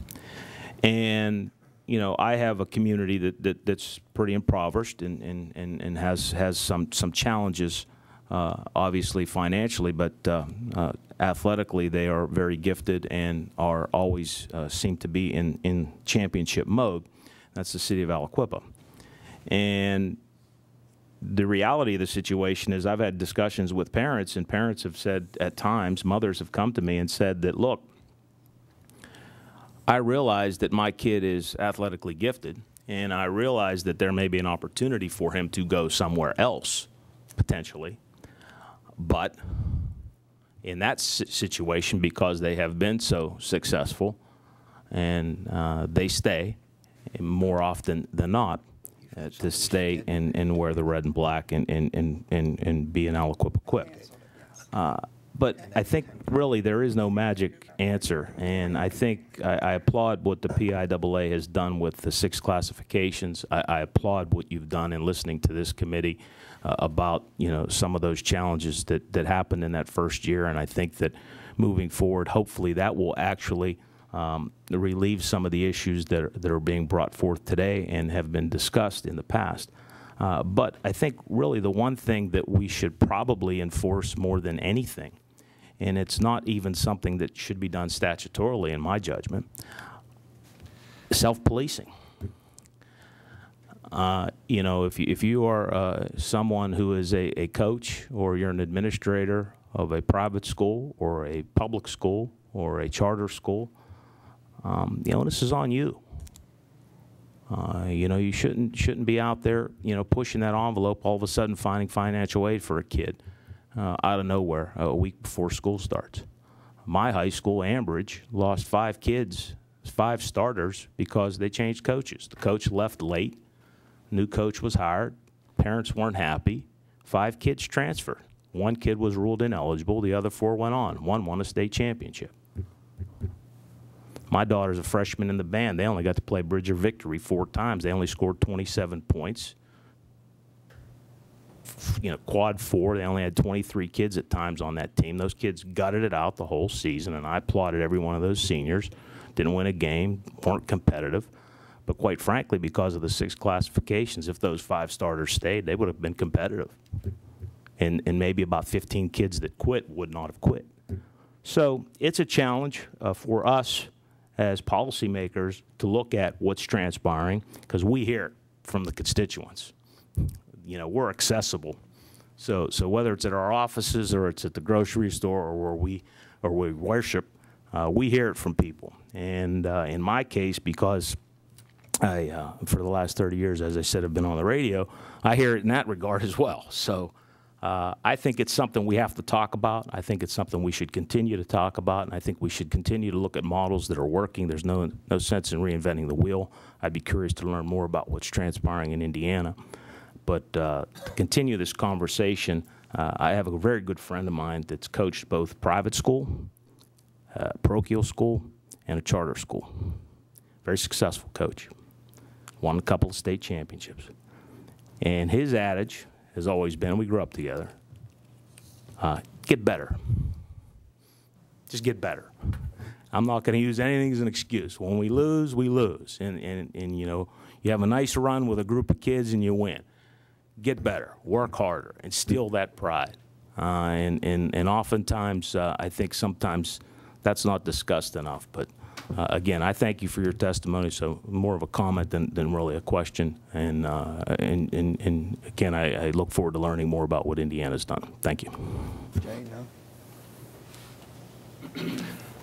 And you know, I have a community that's pretty impoverished and has some challenges, obviously financially, but athletically they are very gifted and are always seem to be in championship mode. That's the city of Aliquippa. And the reality of the situation is I've had discussions with parents, and parents have said at times, mothers have come to me and said that, look, I realize that my kid is athletically gifted, and I realize that there may be an opportunity for him to go somewhere else, potentially. But in that situation, because they have been so successful and they stay more often than not, to stay and wear the red and black and be an Aliquippa equipped. But I think really there is no magic answer, and I think I applaud what the PIAA has done with the 6 classifications. I applaud what you've done in listening to this committee about, you know, some of those challenges that happened in that first year, and I think that moving forward, hopefully that will actually relieve some of the issues that are being brought forth today and have been discussed in the past. But I think really the one thing that we should probably enforce more than anything, and it's not even something that should be done statutorily in my judgment, self-policing. You know, if you are someone who is a coach or you're an administrator of a private school or a public school or a charter school, the onus is on you. You know, you shouldn't be out there, you know, pushing that envelope, all of a sudden finding financial aid for a kid out of nowhere a week before school starts. My high school, Ambridge, lost 5 kids, 5 starters, because they changed coaches. The coach left late, new coach was hired, parents weren't happy, 5 kids transferred. 1 kid was ruled ineligible, the other 4 went on. 1 won a state championship. My daughter's a freshman in the band. They only got to play Bridge of Victory 4 times. They only scored 27 points. You know, quad 4, they only had 23 kids at times on that team. Those kids gutted it out the whole season, and I applauded every one of those seniors. Didn't win a game, weren't competitive. But quite frankly, because of the 6 classifications, if those 5 starters stayed, they would have been competitive. And maybe about 15 kids that quit would not have quit. So it's a challenge for us as policymakers to look at what's transpiring, because we hear it from the constituents. You know, we're accessible. So whether it's at our offices or it's at the grocery store or where we worship, we hear it from people. And in my case, because I, for the last 30 years, as I said, have been on the radio, I hear it in that regard as well. So I think it's something we have to talk about. I think it's something we should continue to talk about, and I think we should continue to look at models that are working. There's no sense in reinventing the wheel. I'd be curious to learn more about what's transpiring in Indiana. But to continue this conversation, I have a very good friend of mine that's coached both private school, parochial school, and a charter school. Very successful coach. Won a couple of state championships. And his adage has always been, we grew up together, get better. Just get better. I'm not going to use anything as an excuse. When we lose, we lose. And you know, you have a nice run with a group of kids and you win. Get better, work harder, and steal that pride. And oftentimes, I think sometimes that's not discussed enough. But again, I thank you for your testimony. So more of a comment than really a question. And again, I look forward to learning more about what Indiana's done. Thank you. Jay, no?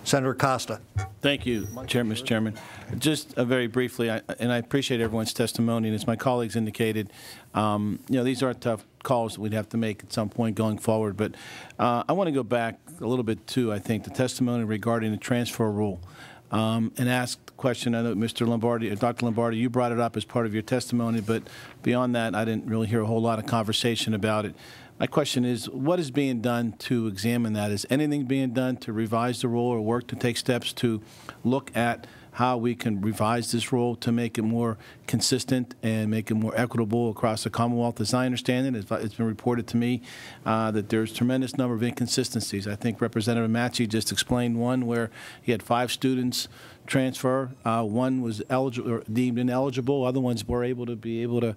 Senator Costa. Thank you, Mr. Chairman. Just very briefly, and I appreciate everyone's testimony, and as my colleagues indicated, you know, these are tough calls that we'd have to make at some point going forward. But I want to go back a little bit to, I think, the testimony regarding the transfer rule, and ask the question. I know Mr. Lombardi, or Dr. Lombardi, you brought it up as part of your testimony, but beyond that, I didn't really hear a whole lot of conversation about it. My question is, what is being done to examine that? Is anything being done to revise the rule or work to take steps to look at how we can revise this rule to make it more consistent and make it more equitable across the Commonwealth. As I understand it, it's been reported to me that there's a tremendous number of inconsistencies. I think Representative Matchey just explained one where he had 5 students transfer. One was eligible or deemed ineligible. Other ones were able to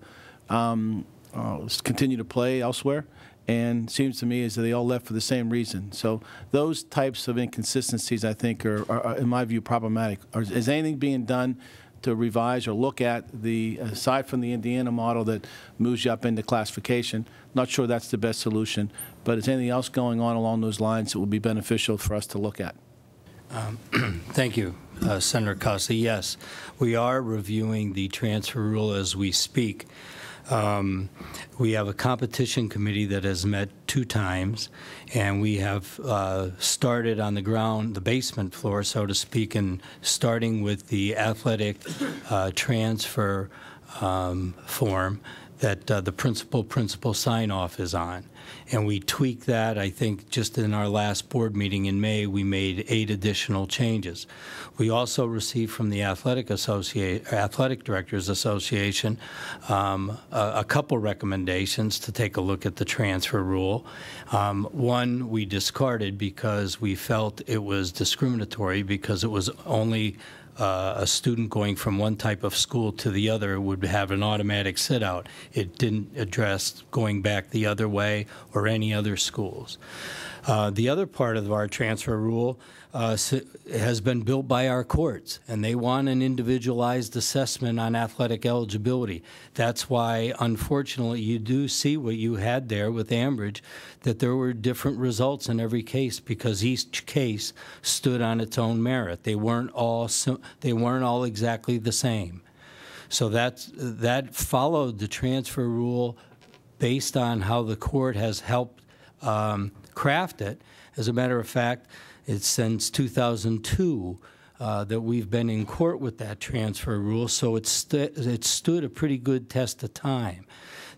continue to play elsewhere. And it seems to me as though they all left for the same reason. So those types of inconsistencies, I think, are in my view, problematic. Is anything being done to revise or look at the, aside from the Indiana model that moves you up into classification? Not sure that's the best solution, but is anything else going on along those lines that would be beneficial for us to look at? Thank you, Senator Costa. Yes, we are reviewing the transfer rule as we speak. We have a competition committee that has met 2 times, and we have started on the ground, the basement floor, so to speak, and starting with the athletic transfer form that the principal sign-off is on. And we tweaked that. I think just in our last board meeting in May, we made 8 additional changes. We also received from the Athletic Directors Association a couple recommendations to take a look at the transfer rule. One we discarded because we felt it was discriminatory because it was only a student going from one type of school to the other would have an automatic sit-out. It didn't address going back the other way or any other schools. The other part of our transfer rule has been built by our courts, and they want an individualized assessment on athletic eligibility. That's why, unfortunately, you do see what you had there with Ambridge, that there were different results in every case because each case stood on its own merit. They weren't all exactly the same. So that followed the transfer rule based on how the court has helped craft it. As a matter of fact, it's since 2002 that we've been in court with that transfer rule, so it stood a pretty good test of time.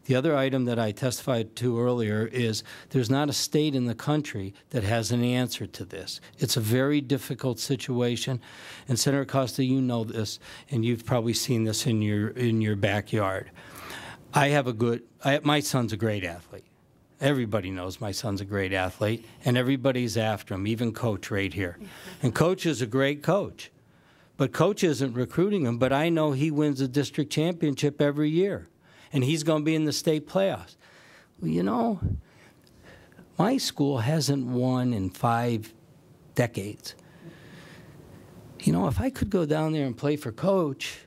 The other item that I testified to earlier is there's not a state in the country that has an answer to this. It's a very difficult situation, and Senator Costa, you know this, and you've probably seen this in your backyard. My son's a great athlete. Everybody knows my son's a great athlete, and everybody's after him, even Coach right here. And Coach is a great coach, but Coach isn't recruiting him, but I know he wins a district championship every year, and he's going to be in the state playoffs. Well, you know, my school hasn't won in 5 decades. You know, if I could go down there and play for Coach,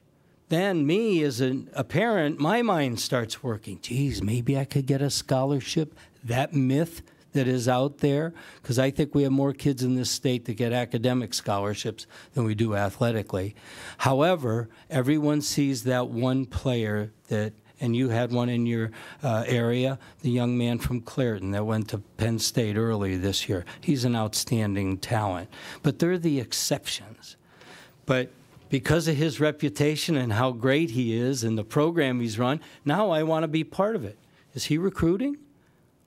then me as a parent, my mind starts working. Geez, maybe I could get a scholarship. That myth that is out there, because I think we have more kids in this state that get academic scholarships than we do athletically. However, everyone sees that one player that, and you had one in your area, the young man from Clairton that went to Penn State earlier this year. He's an outstanding talent. But they're the exceptions. But because of his reputation and how great he is and the program he's run, now I want to be part of it. Is he recruiting?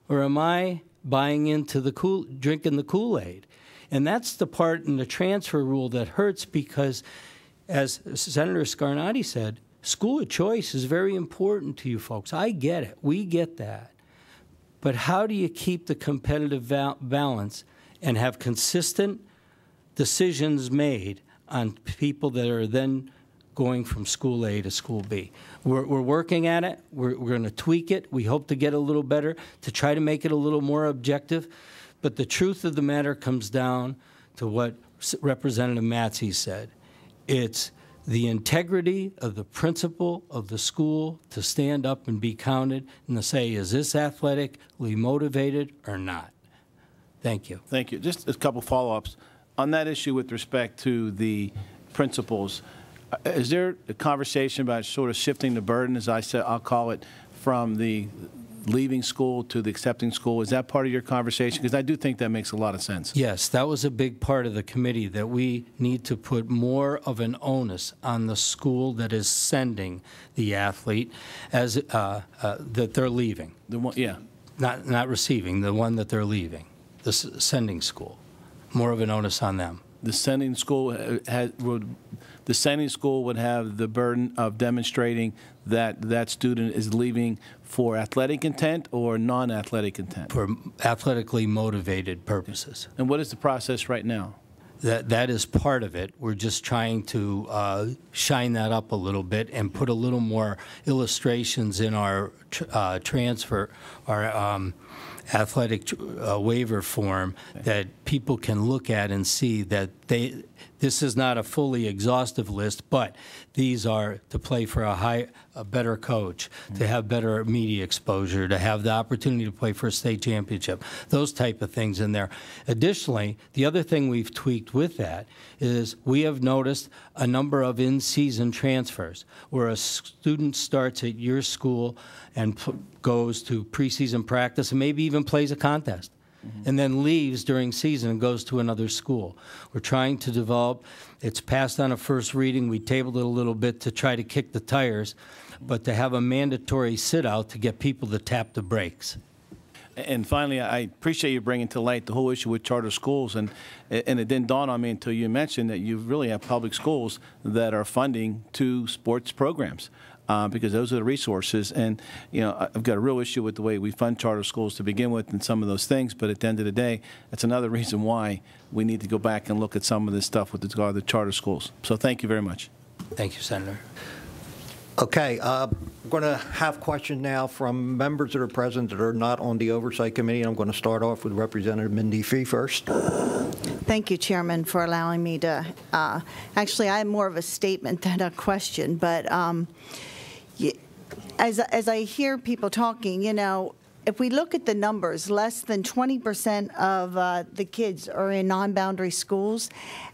Or am I buying into drinking the Kool-Aid? And that's the part in the transfer rule that hurts because, as Senator Scarnati said, school of choice is very important to you folks. I get it. We get that. But how do you keep the competitive balance and have consistent decisions made on people that are then going from school A to school B? We're working at it. We're going to tweak it. We hope to get a little better to try to make it a little more objective. But the truth of the matter comes down to what Representative Matzy said. It's the integrity of the principal of the school to stand up and be counted and to say, is this athletically motivated or not? Thank you. Thank you. Just a couple follow-ups. On that issue with respect to the principals, is there a conversation about sort of shifting the burden, as I said, I'll call it, from the leaving school to the accepting school? Is that part of your conversation? Because I do think that makes a lot of sense. Yes, that was a big part of the committee, that we need to put more of an onus on the school that is sending the athlete as that they're leaving. The one, yeah. Not receiving, the one that they're leaving, the sending school. More of an onus on them. the sending school would have the burden of demonstrating that that student is leaving for athletic intent or non-athletic intent? For athletically motivated purposes. And what is the process right now? That is part of it. We're just trying to shine that up a little bit and put a little more illustrations in our transfer, our athletic waiver form that people can look at and see that this is not a fully exhaustive list, but these are to play for a better coach, to have better media exposure, to have the opportunity to play for a state championship, those type of things in there. Additionally, the other thing we've tweaked with that is we have noticed a number of in-season transfers where a student starts at your school and goes to preseason practice and maybe even plays a contest, and then leaves during season and goes to another school. We're trying to develop, it's passed on a first reading, we tabled it a little bit to try to kick the tires, but to have a mandatory sit-out to get people to tap the brakes. And finally, I appreciate you bringing to light the whole issue with charter schools, and it didn't dawn on me until you mentioned that you really have public schools that are funding 2 sports programs. Because those are the resources, and I've got a real issue with the way we fund charter schools to begin with and some of those things, but at the end of the day, that's another reason why we need to go back and look at some of this stuff with regard to the charter schools. So thank you very much. Thank you, Senator. Okay, I'm going to have questions now from members that are present that are not on the Oversight Committee. I'm going to start off with Representative Mindy Fee first. Thank you, Chairman, for allowing me to, actually, I have more of a statement than a question, but as I hear people talking, if we look at the numbers, less than 20% of the kids are in non-boundary schools,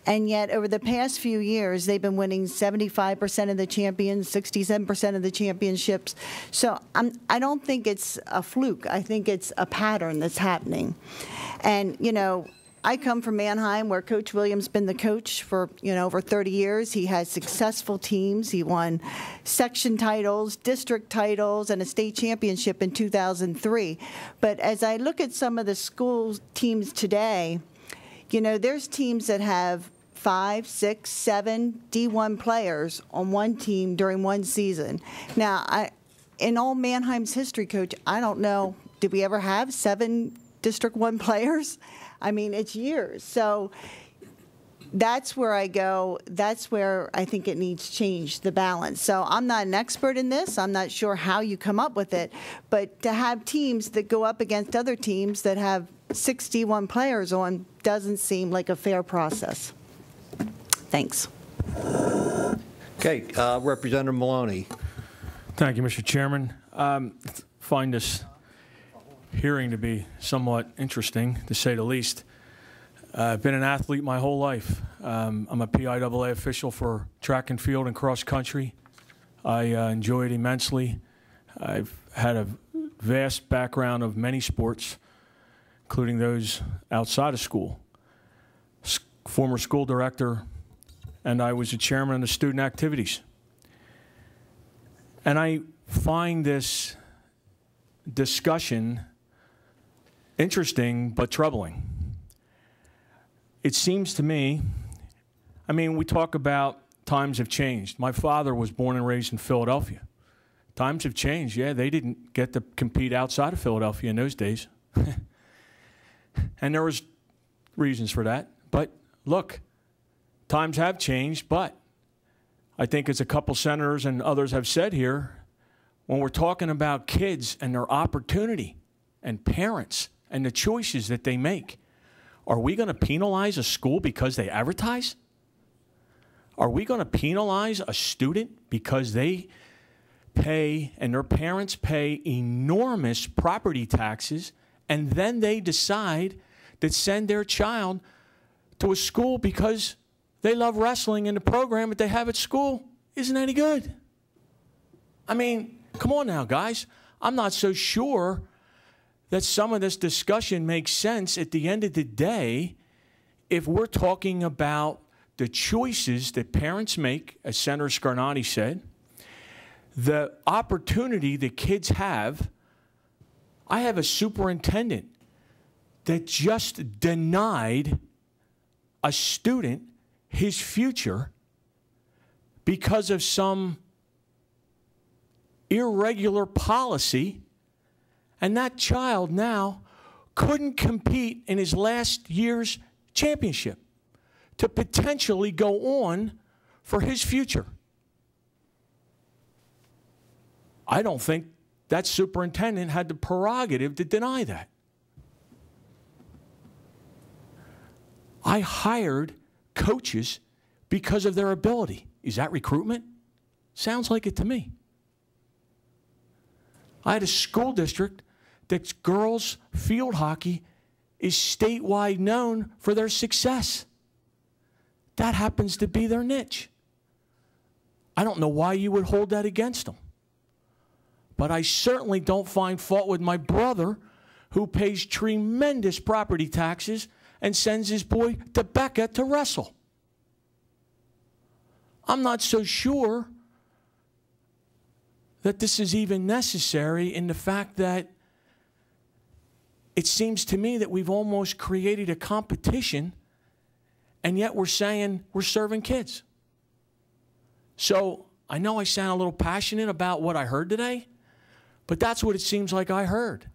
and yet over the past few years, they've been winning 75% of the champions, 67% of the championships. So I don't think it's a fluke. I think it's a pattern that's happening. And, I come from Mannheim, where Coach Williams has been the coach for, over 30 years. He has successful teams. He won section titles, district titles, and a state championship in 2003. But as I look at some of the school teams today, there's teams that have 5, 6, 7 D1 players on one team during one season. Now, in all Mannheim's history, Coach, I don't know, did we ever have 7 District 1 players? I mean, it's years. So that's where I go. That's where I think it needs change, the balance. So I'm not an expert in this. I'm not sure how you come up with it. But to have teams that go up against other teams that have 61 players on doesn't seem like a fair process. Thanks. Okay, Representative Maloney. Thank you, Mr. Chairman. Find this hearing to be somewhat interesting, to say the least. I've been an athlete my whole life. I'm a PIAA official for track and field and cross country. I enjoy it immensely. I've had a vast background of many sports, including those outside of school. Former school director, and I was the chairman of the student activities. And I find this discussion interesting but troubling. It seems to me, we talk about times have changed. My father was born and raised in Philadelphia. Times have changed. Yeah, they didn't get to compete outside of Philadelphia in those days. And there was reasons for that. But look, times have changed, but I think as a couple senators and others have said here, when we're talking about kids and their opportunity and parents and the choices that they make, are we going to penalize a school because they advertise? Are we going to penalize a student because they pay and their parents pay enormous property taxes, and then they decide to send their child to a school because they love wrestling and the program that they have at school isn't any good? Come on now, guys. I'm not so sure that some of this discussion makes sense at the end of the day if we're talking about the choices that parents make, as Senator Scarnati said, the opportunity that kids have. I have a superintendent that just denied a student his future because of some irregular policy, and that child now couldn't compete in his last year's championship to potentially go on for his future. I don't think that superintendent had the prerogative to deny that. I hired coaches because of their ability. Is that recruitment? Sounds like it to me. I had a school district that's girls field hockey is statewide known for their success. That happens to be their niche. I don't know why you would hold that against them. But I certainly don't find fault with my brother who pays tremendous property taxes and sends his boy to Becca to wrestle. I'm not so sure that this is even necessary in the fact that it seems to me that we've almost created a competition, and yet we're saying we're serving kids. So I know I sound a little passionate about what I heard today, but that's what it seems like I heard.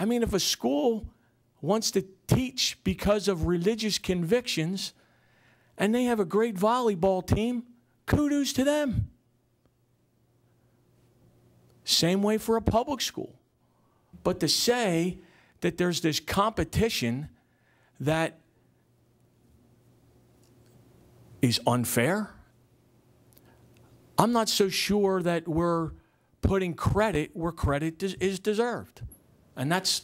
I mean, if a school wants to teach because of religious convictions and they have a great volleyball team, kudos to them. Same way for a public school. But to say that there's this competition that is unfair, I'm not so sure that we're putting credit where credit is deserved. And that's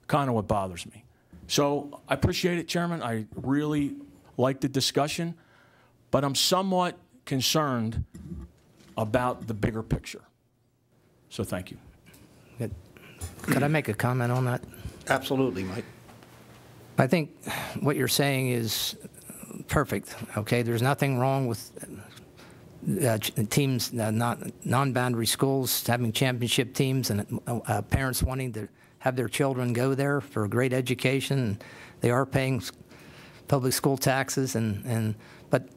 kind of what bothers me. So I appreciate it, Chairman. I really like the discussion, but I'm somewhat concerned about the bigger picture. So thank you. Could I make a comment on that? Absolutely, Mike. I think what you're saying is perfect, okay? There's nothing wrong with teams, non-boundary schools having championship teams and parents wanting to have their children go there for a great education. They are paying public school taxes, but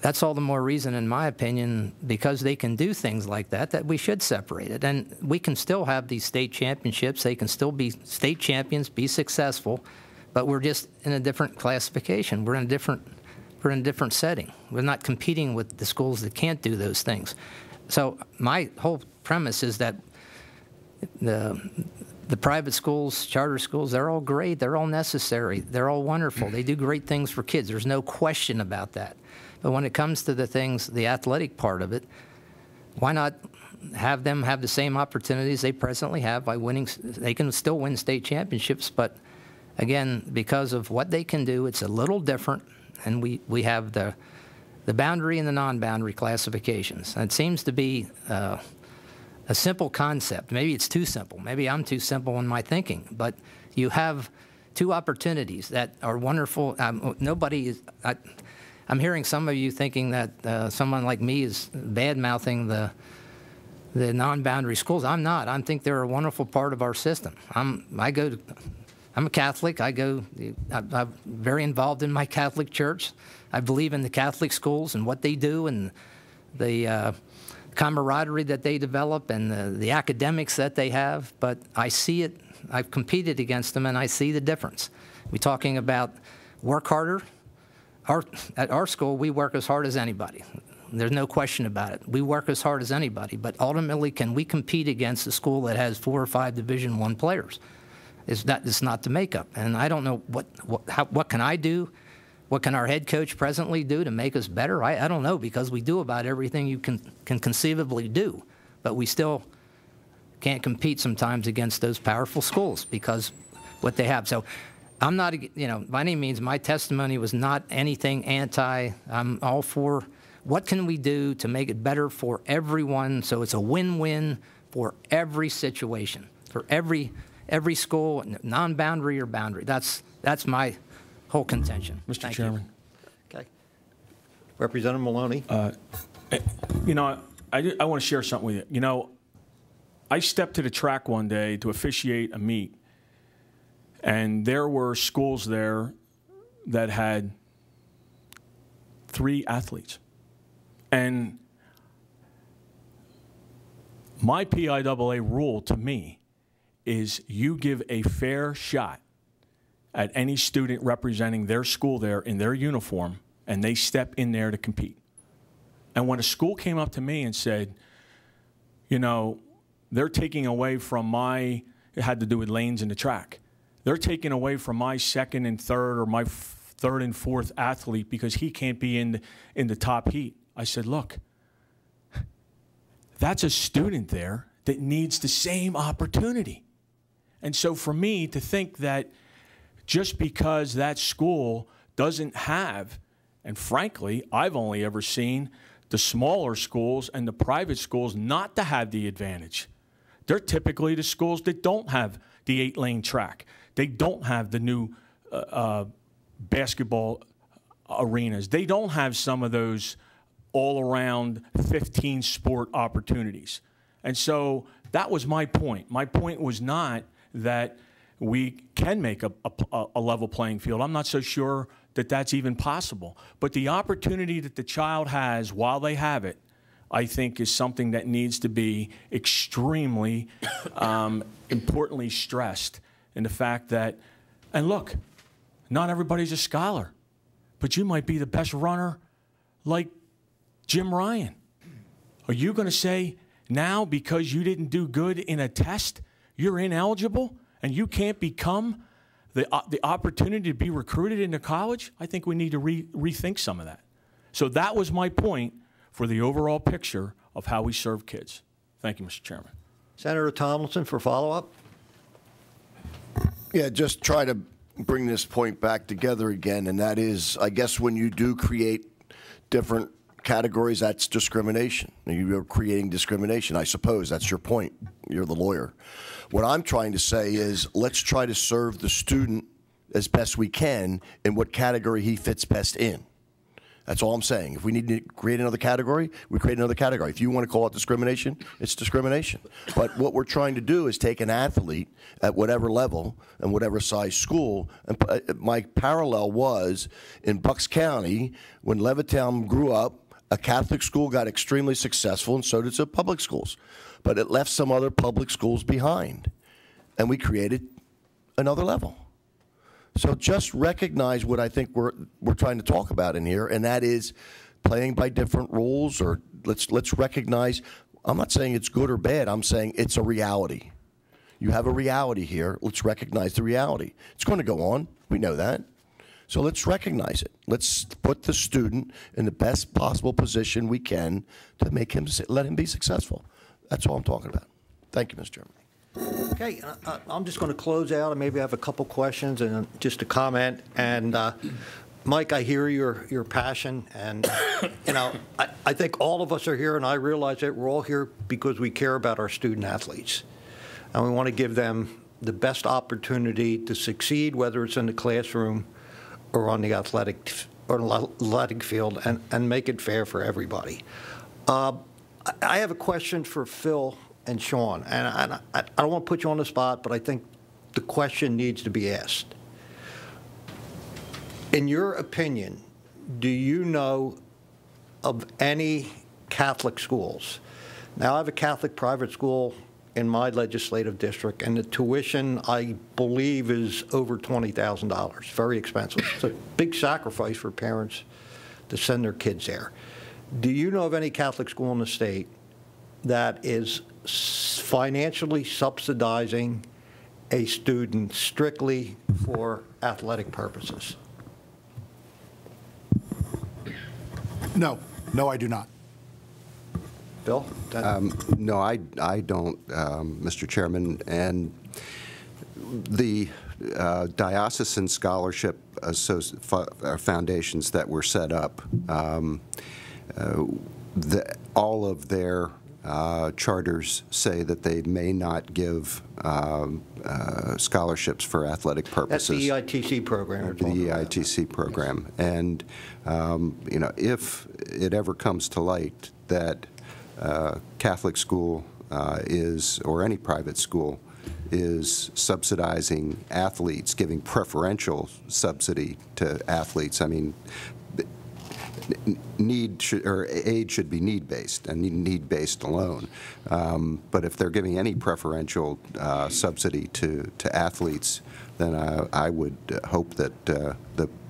that's all the more reason, in my opinion, because they can do things like that, that we should separate it. And we can still have these state championships. They can still be state champions, be successful, but we're just in a different classification. We're in a different setting. We're not competing with the schools that can't do those things. So my whole premise is that the private schools, charter schools, they're all great. They're all necessary. They're all wonderful. They do great things for kids. There's no question about that. But when it comes to the things, the athletic part of it, why not have them have the same opportunities they presently have by winning? They can still win state championships, but again, because of what they can do, it's a little different. And we have the boundary and the non-boundary classifications. And it seems to be a simple concept. Maybe it's too simple. Maybe I'm too simple in my thinking. But you have two opportunities that are wonderful. I'm hearing some of you thinking that someone like me is bad-mouthing the non-boundary schools. I'm not. I think they're a wonderful part of our system. I'm a Catholic. I'm very involved in my Catholic church. I believe in the Catholic schools and what they do and the camaraderie that they develop and the academics that they have. But I see it. I've competed against them, and I see the difference. We're talking about work harder. At our school, we work as hard as anybody. There's no question about it. We work as hard as anybody. But ultimately, can we compete against a school that has 4 or 5 Division I players? It's not the makeup. And I don't know what can I do? What can our head coach presently do to make us better? I don't know, because we do about everything you can conceivably do. But we still can't compete sometimes against those powerful schools because what they have. So I'm not, by any means, my testimony was not anything anti. I'm all for what can we do to make it better for everyone so it's a win-win for every situation, for every school, non-boundary or boundary. That's my whole contention. Mr. Chairman. Okay. Representative Maloney. I want to share something with you. I stepped to the track one day to officiate a meet, And there were schools there that had 3 athletes. And my PIAA rule to me is you give a fair shot at any student representing their school there in their uniform, and they step in there to compete. And when a school came up to me and said, you know, they're taking away from my, it had to do with lanes in the track, they're taking away from my second and third or my third and fourth athlete because he can't be in the top heat. I said, look, that's a student there that needs the same opportunity. And so for me to think that just because that school doesn't have, and frankly, I've only ever seen the smaller schools and the private schools not to have the advantage. They're typically the schools that don't have the 8-lane track. They don't have the new basketball arenas. They don't have some of those all-around 15-sport opportunities. And so that was my point. My point was not that we can make a level playing field. I'm not so sure that that's even possible. But the opportunity that the child has while they have it, I think, is something that needs to be extremely importantly stressed in the fact that, and look, not everybody's a scholar, but you might be the best runner like Jim Ryan. Are you going to say now because you didn't do good in a test, you're ineligible and you can't become the opportunity to be recruited into college? I think we need to rethink some of that. So that was my point for the overall picture of how we serve kids. Thank you, Mr. Chairman. Senator Tomlinson for follow-up. Yeah, just try to bring this point back together again, and that is, I guess when you do create different categories, that's discrimination. You're creating discrimination. I suppose that's your point. You're the lawyer. What I'm trying to say is let's try to serve the student as best we can in what category he fits best in. That's all I'm saying. If we need to create another category, we create another category. If you want to call it discrimination, it's discrimination. But what we're trying to do is take an athlete at whatever level and whatever size school. And my parallel was in Bucks County, when Levittown grew up, a Catholic school got extremely successful, and so did some public schools. But it left some other public schools behind, and we created another level. So just recognize what I think we're trying to talk about in here, and that is playing by different rules, or let's recognize, I'm not saying it's good or bad, I'm saying it's a reality. You have a reality here. Let's recognize the reality. It's going to go on. We know that. So let's recognize it. Let's put the student in the best possible position we can to make him, let him be successful. That's all I'm talking about. Thank you, Mr. Chairman. Okay, I'm just going to close out and maybe have a couple questions and just a comment. And Mike, I hear your passion, and you know, I think all of us are here, and I realize that we're all here because we care about our student athletes, and we want to give them the best opportunity to succeed, whether it's in the classroom or on the athletic field, and make it fair for everybody. I have a question for Phil and Sean, and I don't want to put you on the spot, but I think the question needs to be asked. In your opinion, do you know of any Catholic schools? Now, I have a Catholic private school in my legislative district, and the tuition, I believe, is over $20,000. Very expensive. It's a big sacrifice for parents to send their kids there. Do you know of any Catholic school in the state that is financially subsidizing a student strictly for athletic purposes? No. No, I do not. Bill? No, I don't, Mr. Chairman. And the diocesan scholarship foundations that were set up, all of their charters say that they may not give scholarships for athletic purposes. That's the EITC program. The EITC program. And, you know, if it ever comes to light that Catholic school is, or any private school, is subsidizing athletes, giving preferential subsidy to athletes. I mean, aid should be need-based and need-based alone. But if they're giving any preferential subsidy to athletes, then I would hope that the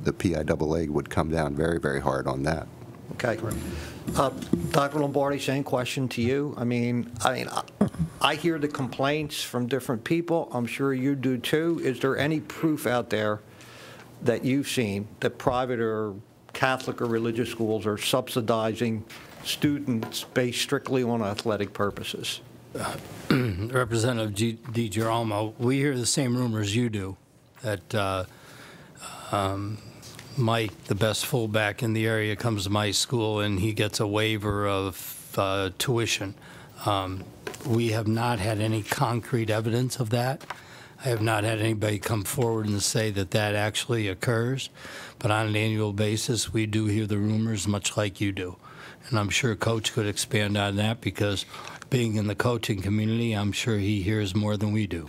PIAA would come down very, very hard on that. Okay. Dr. Lombardi, same question to you. I hear the complaints from different people. I'm sure you do too. Is there any proof out there that you've seen that private or Catholic or religious schools are subsidizing students based strictly on athletic purposes? Representative DiGirolamo, we hear the same rumors you do, that Mike, the best fullback in the area, comes to my school and he gets a waiver of tuition. We have not had any concrete evidence of that. I have not had anybody come forward and say that that actually occurs, but on an annual basis, we do hear the rumors much like you do. And I'm sure Coach could expand on that, because being in the coaching community, I'm sure he hears more than we do.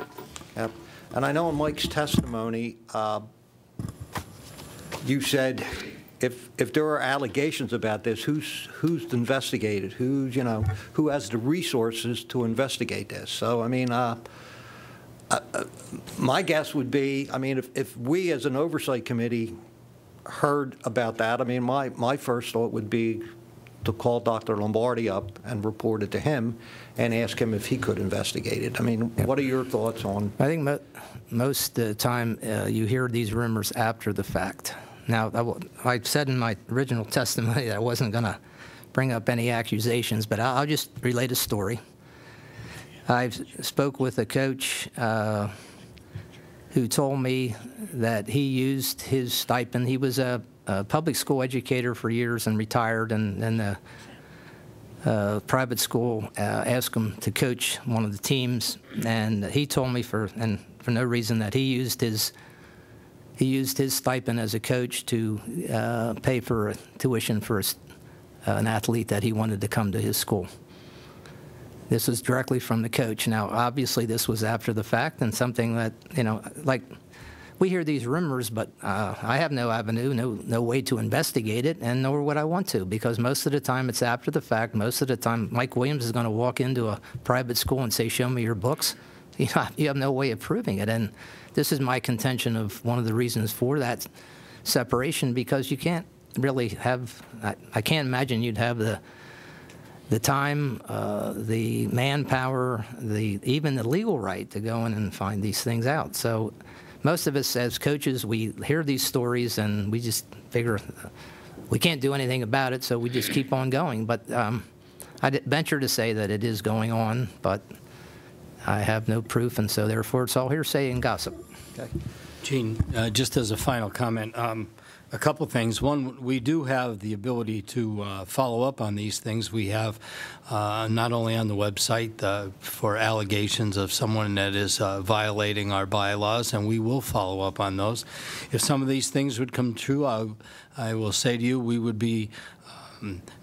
Yep. And I know in Mike's testimony, you said if there are allegations about this, who's investigated, who has the resources to investigate this? So, I mean, my guess would be, if we as an oversight committee heard about that, my first thought would be to call Dr. Lombardi up and report it to him and ask him if he could investigate it. What are your thoughts on? I think most of the time you hear these rumors after the fact. Now, I said in my original testimony that I wasn't going to bring up any accusations, but I'll just relate a story. I spoke with a coach who told me that he used his stipend. He was a public school educator for years and retired, and then the private school asked him to coach one of the teams, and he told me for no reason that he used his stipend as a coach to pay for tuition for an athlete that he wanted to come to his school. This was directly from the coach. Now, obviously, this was after the fact, and something that, like, we hear these rumors, but I have no avenue, no way to investigate it, and nor would I want to, because most of the time it's after the fact. Most of the time, Mike Williams is going to walk into a private school and say, "Show me your books." You have no way of proving it, and this is my contention of one of the reasons for that separation, because you can't really have. I can't imagine you'd have the time, the manpower, even the legal right to go in and find these things out. So most of us as coaches, we hear these stories and we just figure we can't do anything about it, so we just keep on going. But I'd venture to say that it is going on, but I have no proof, and so therefore it's all hearsay and gossip. Okay. Gene, just as a final comment, a couple things. One, we do have the ability to follow up on these things. We have not only on the website for allegations of someone that is violating our bylaws, and we will follow up on those. If some of these things would come true, I will say to you, we would be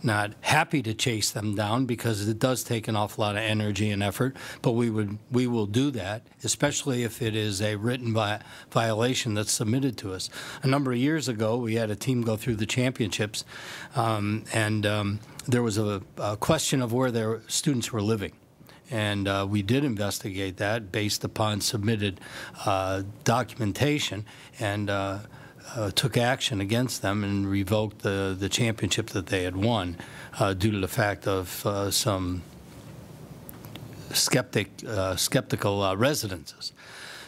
not happy to chase them down, because it does take an awful lot of energy and effort, but we will do that, especially if it is a written violation that's submitted to us. A number of years ago, we had a team go through the championships, and there was a question of where their students were living. And we did investigate that based upon submitted documentation, and took action against them and revoked the championship that they had won due to the fact of some skeptical residences.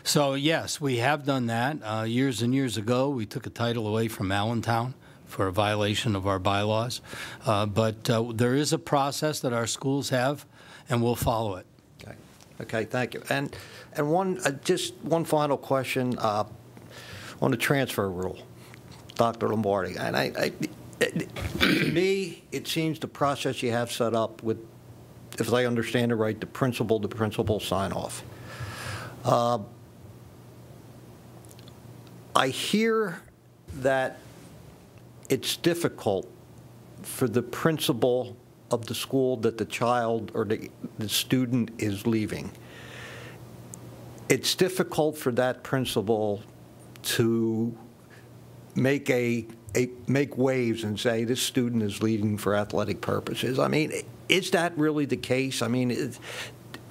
So yes, we have done that. Years and years ago, we took a title away from Allentown for a violation of our bylaws. But there is a process that our schools have, and we'll follow it. Okay, thank you. And just one final question on the transfer rule, Dr. Lombardi. And to me, it seems the process you have set up with, if I understand it right, the principal sign-off. I hear that it's difficult for the principal of the school that the child or the student is leaving. it's difficult for that principal to make make waves and say this student is leaving for athletic purposes. I mean, is that really the case? I mean,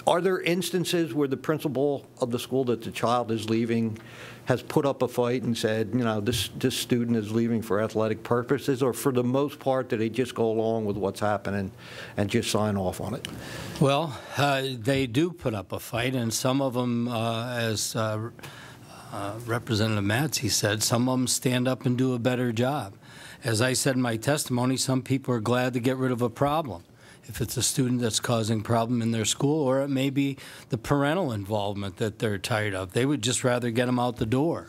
are there instances where the principal of the school that the child is leaving has put up a fight and said, you know, this student is leaving for athletic purposes, or for the most part, do they just go along with what's happening and just sign off on it? Well, they do put up a fight, and some of them, as Representative Matzi said, some of them stand up and do a better job. As I said in my testimony, some people are glad to get rid of a problem. If it's a student that's causing problem in their school, or it may be the parental involvement that they're tired of. They would just rather get them out the door.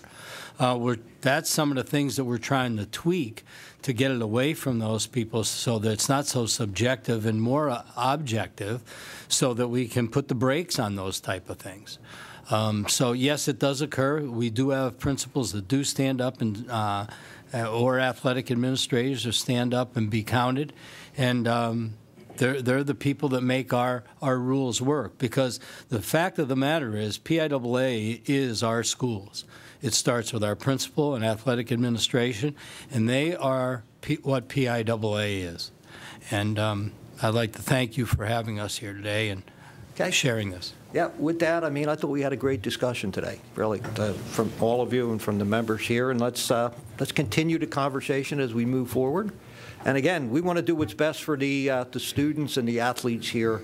That's some of the things that we're trying to tweak to get it away from those people so that it's not so subjective and more objective, so that we can put the brakes on those type of things. So yes, it does occur. We do have principals that do stand up and or athletic administrators who stand up and be counted, and they're the people that make our rules work, because the fact of the matter is PIAA is our schools. It starts with our principal and athletic administration, and they are what PIAA is. And I'd like to thank you for having us here today and sharing this. Yeah, with that, I mean, I thought we had a great discussion today, really, from all of you and from the members here, and let's continue the conversation as we move forward. And again, we want to do what's best for the students and the athletes here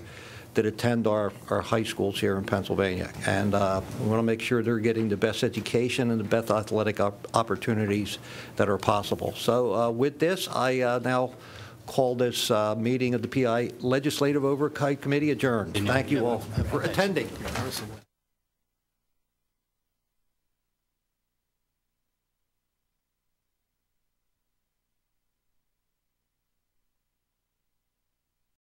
that attend our high schools here in Pennsylvania. And we want to make sure they're getting the best education and the best athletic opportunities that are possible. So with this, I now call this meeting of the PI Legislative Oversight Committee adjourned. Thank you all for attending.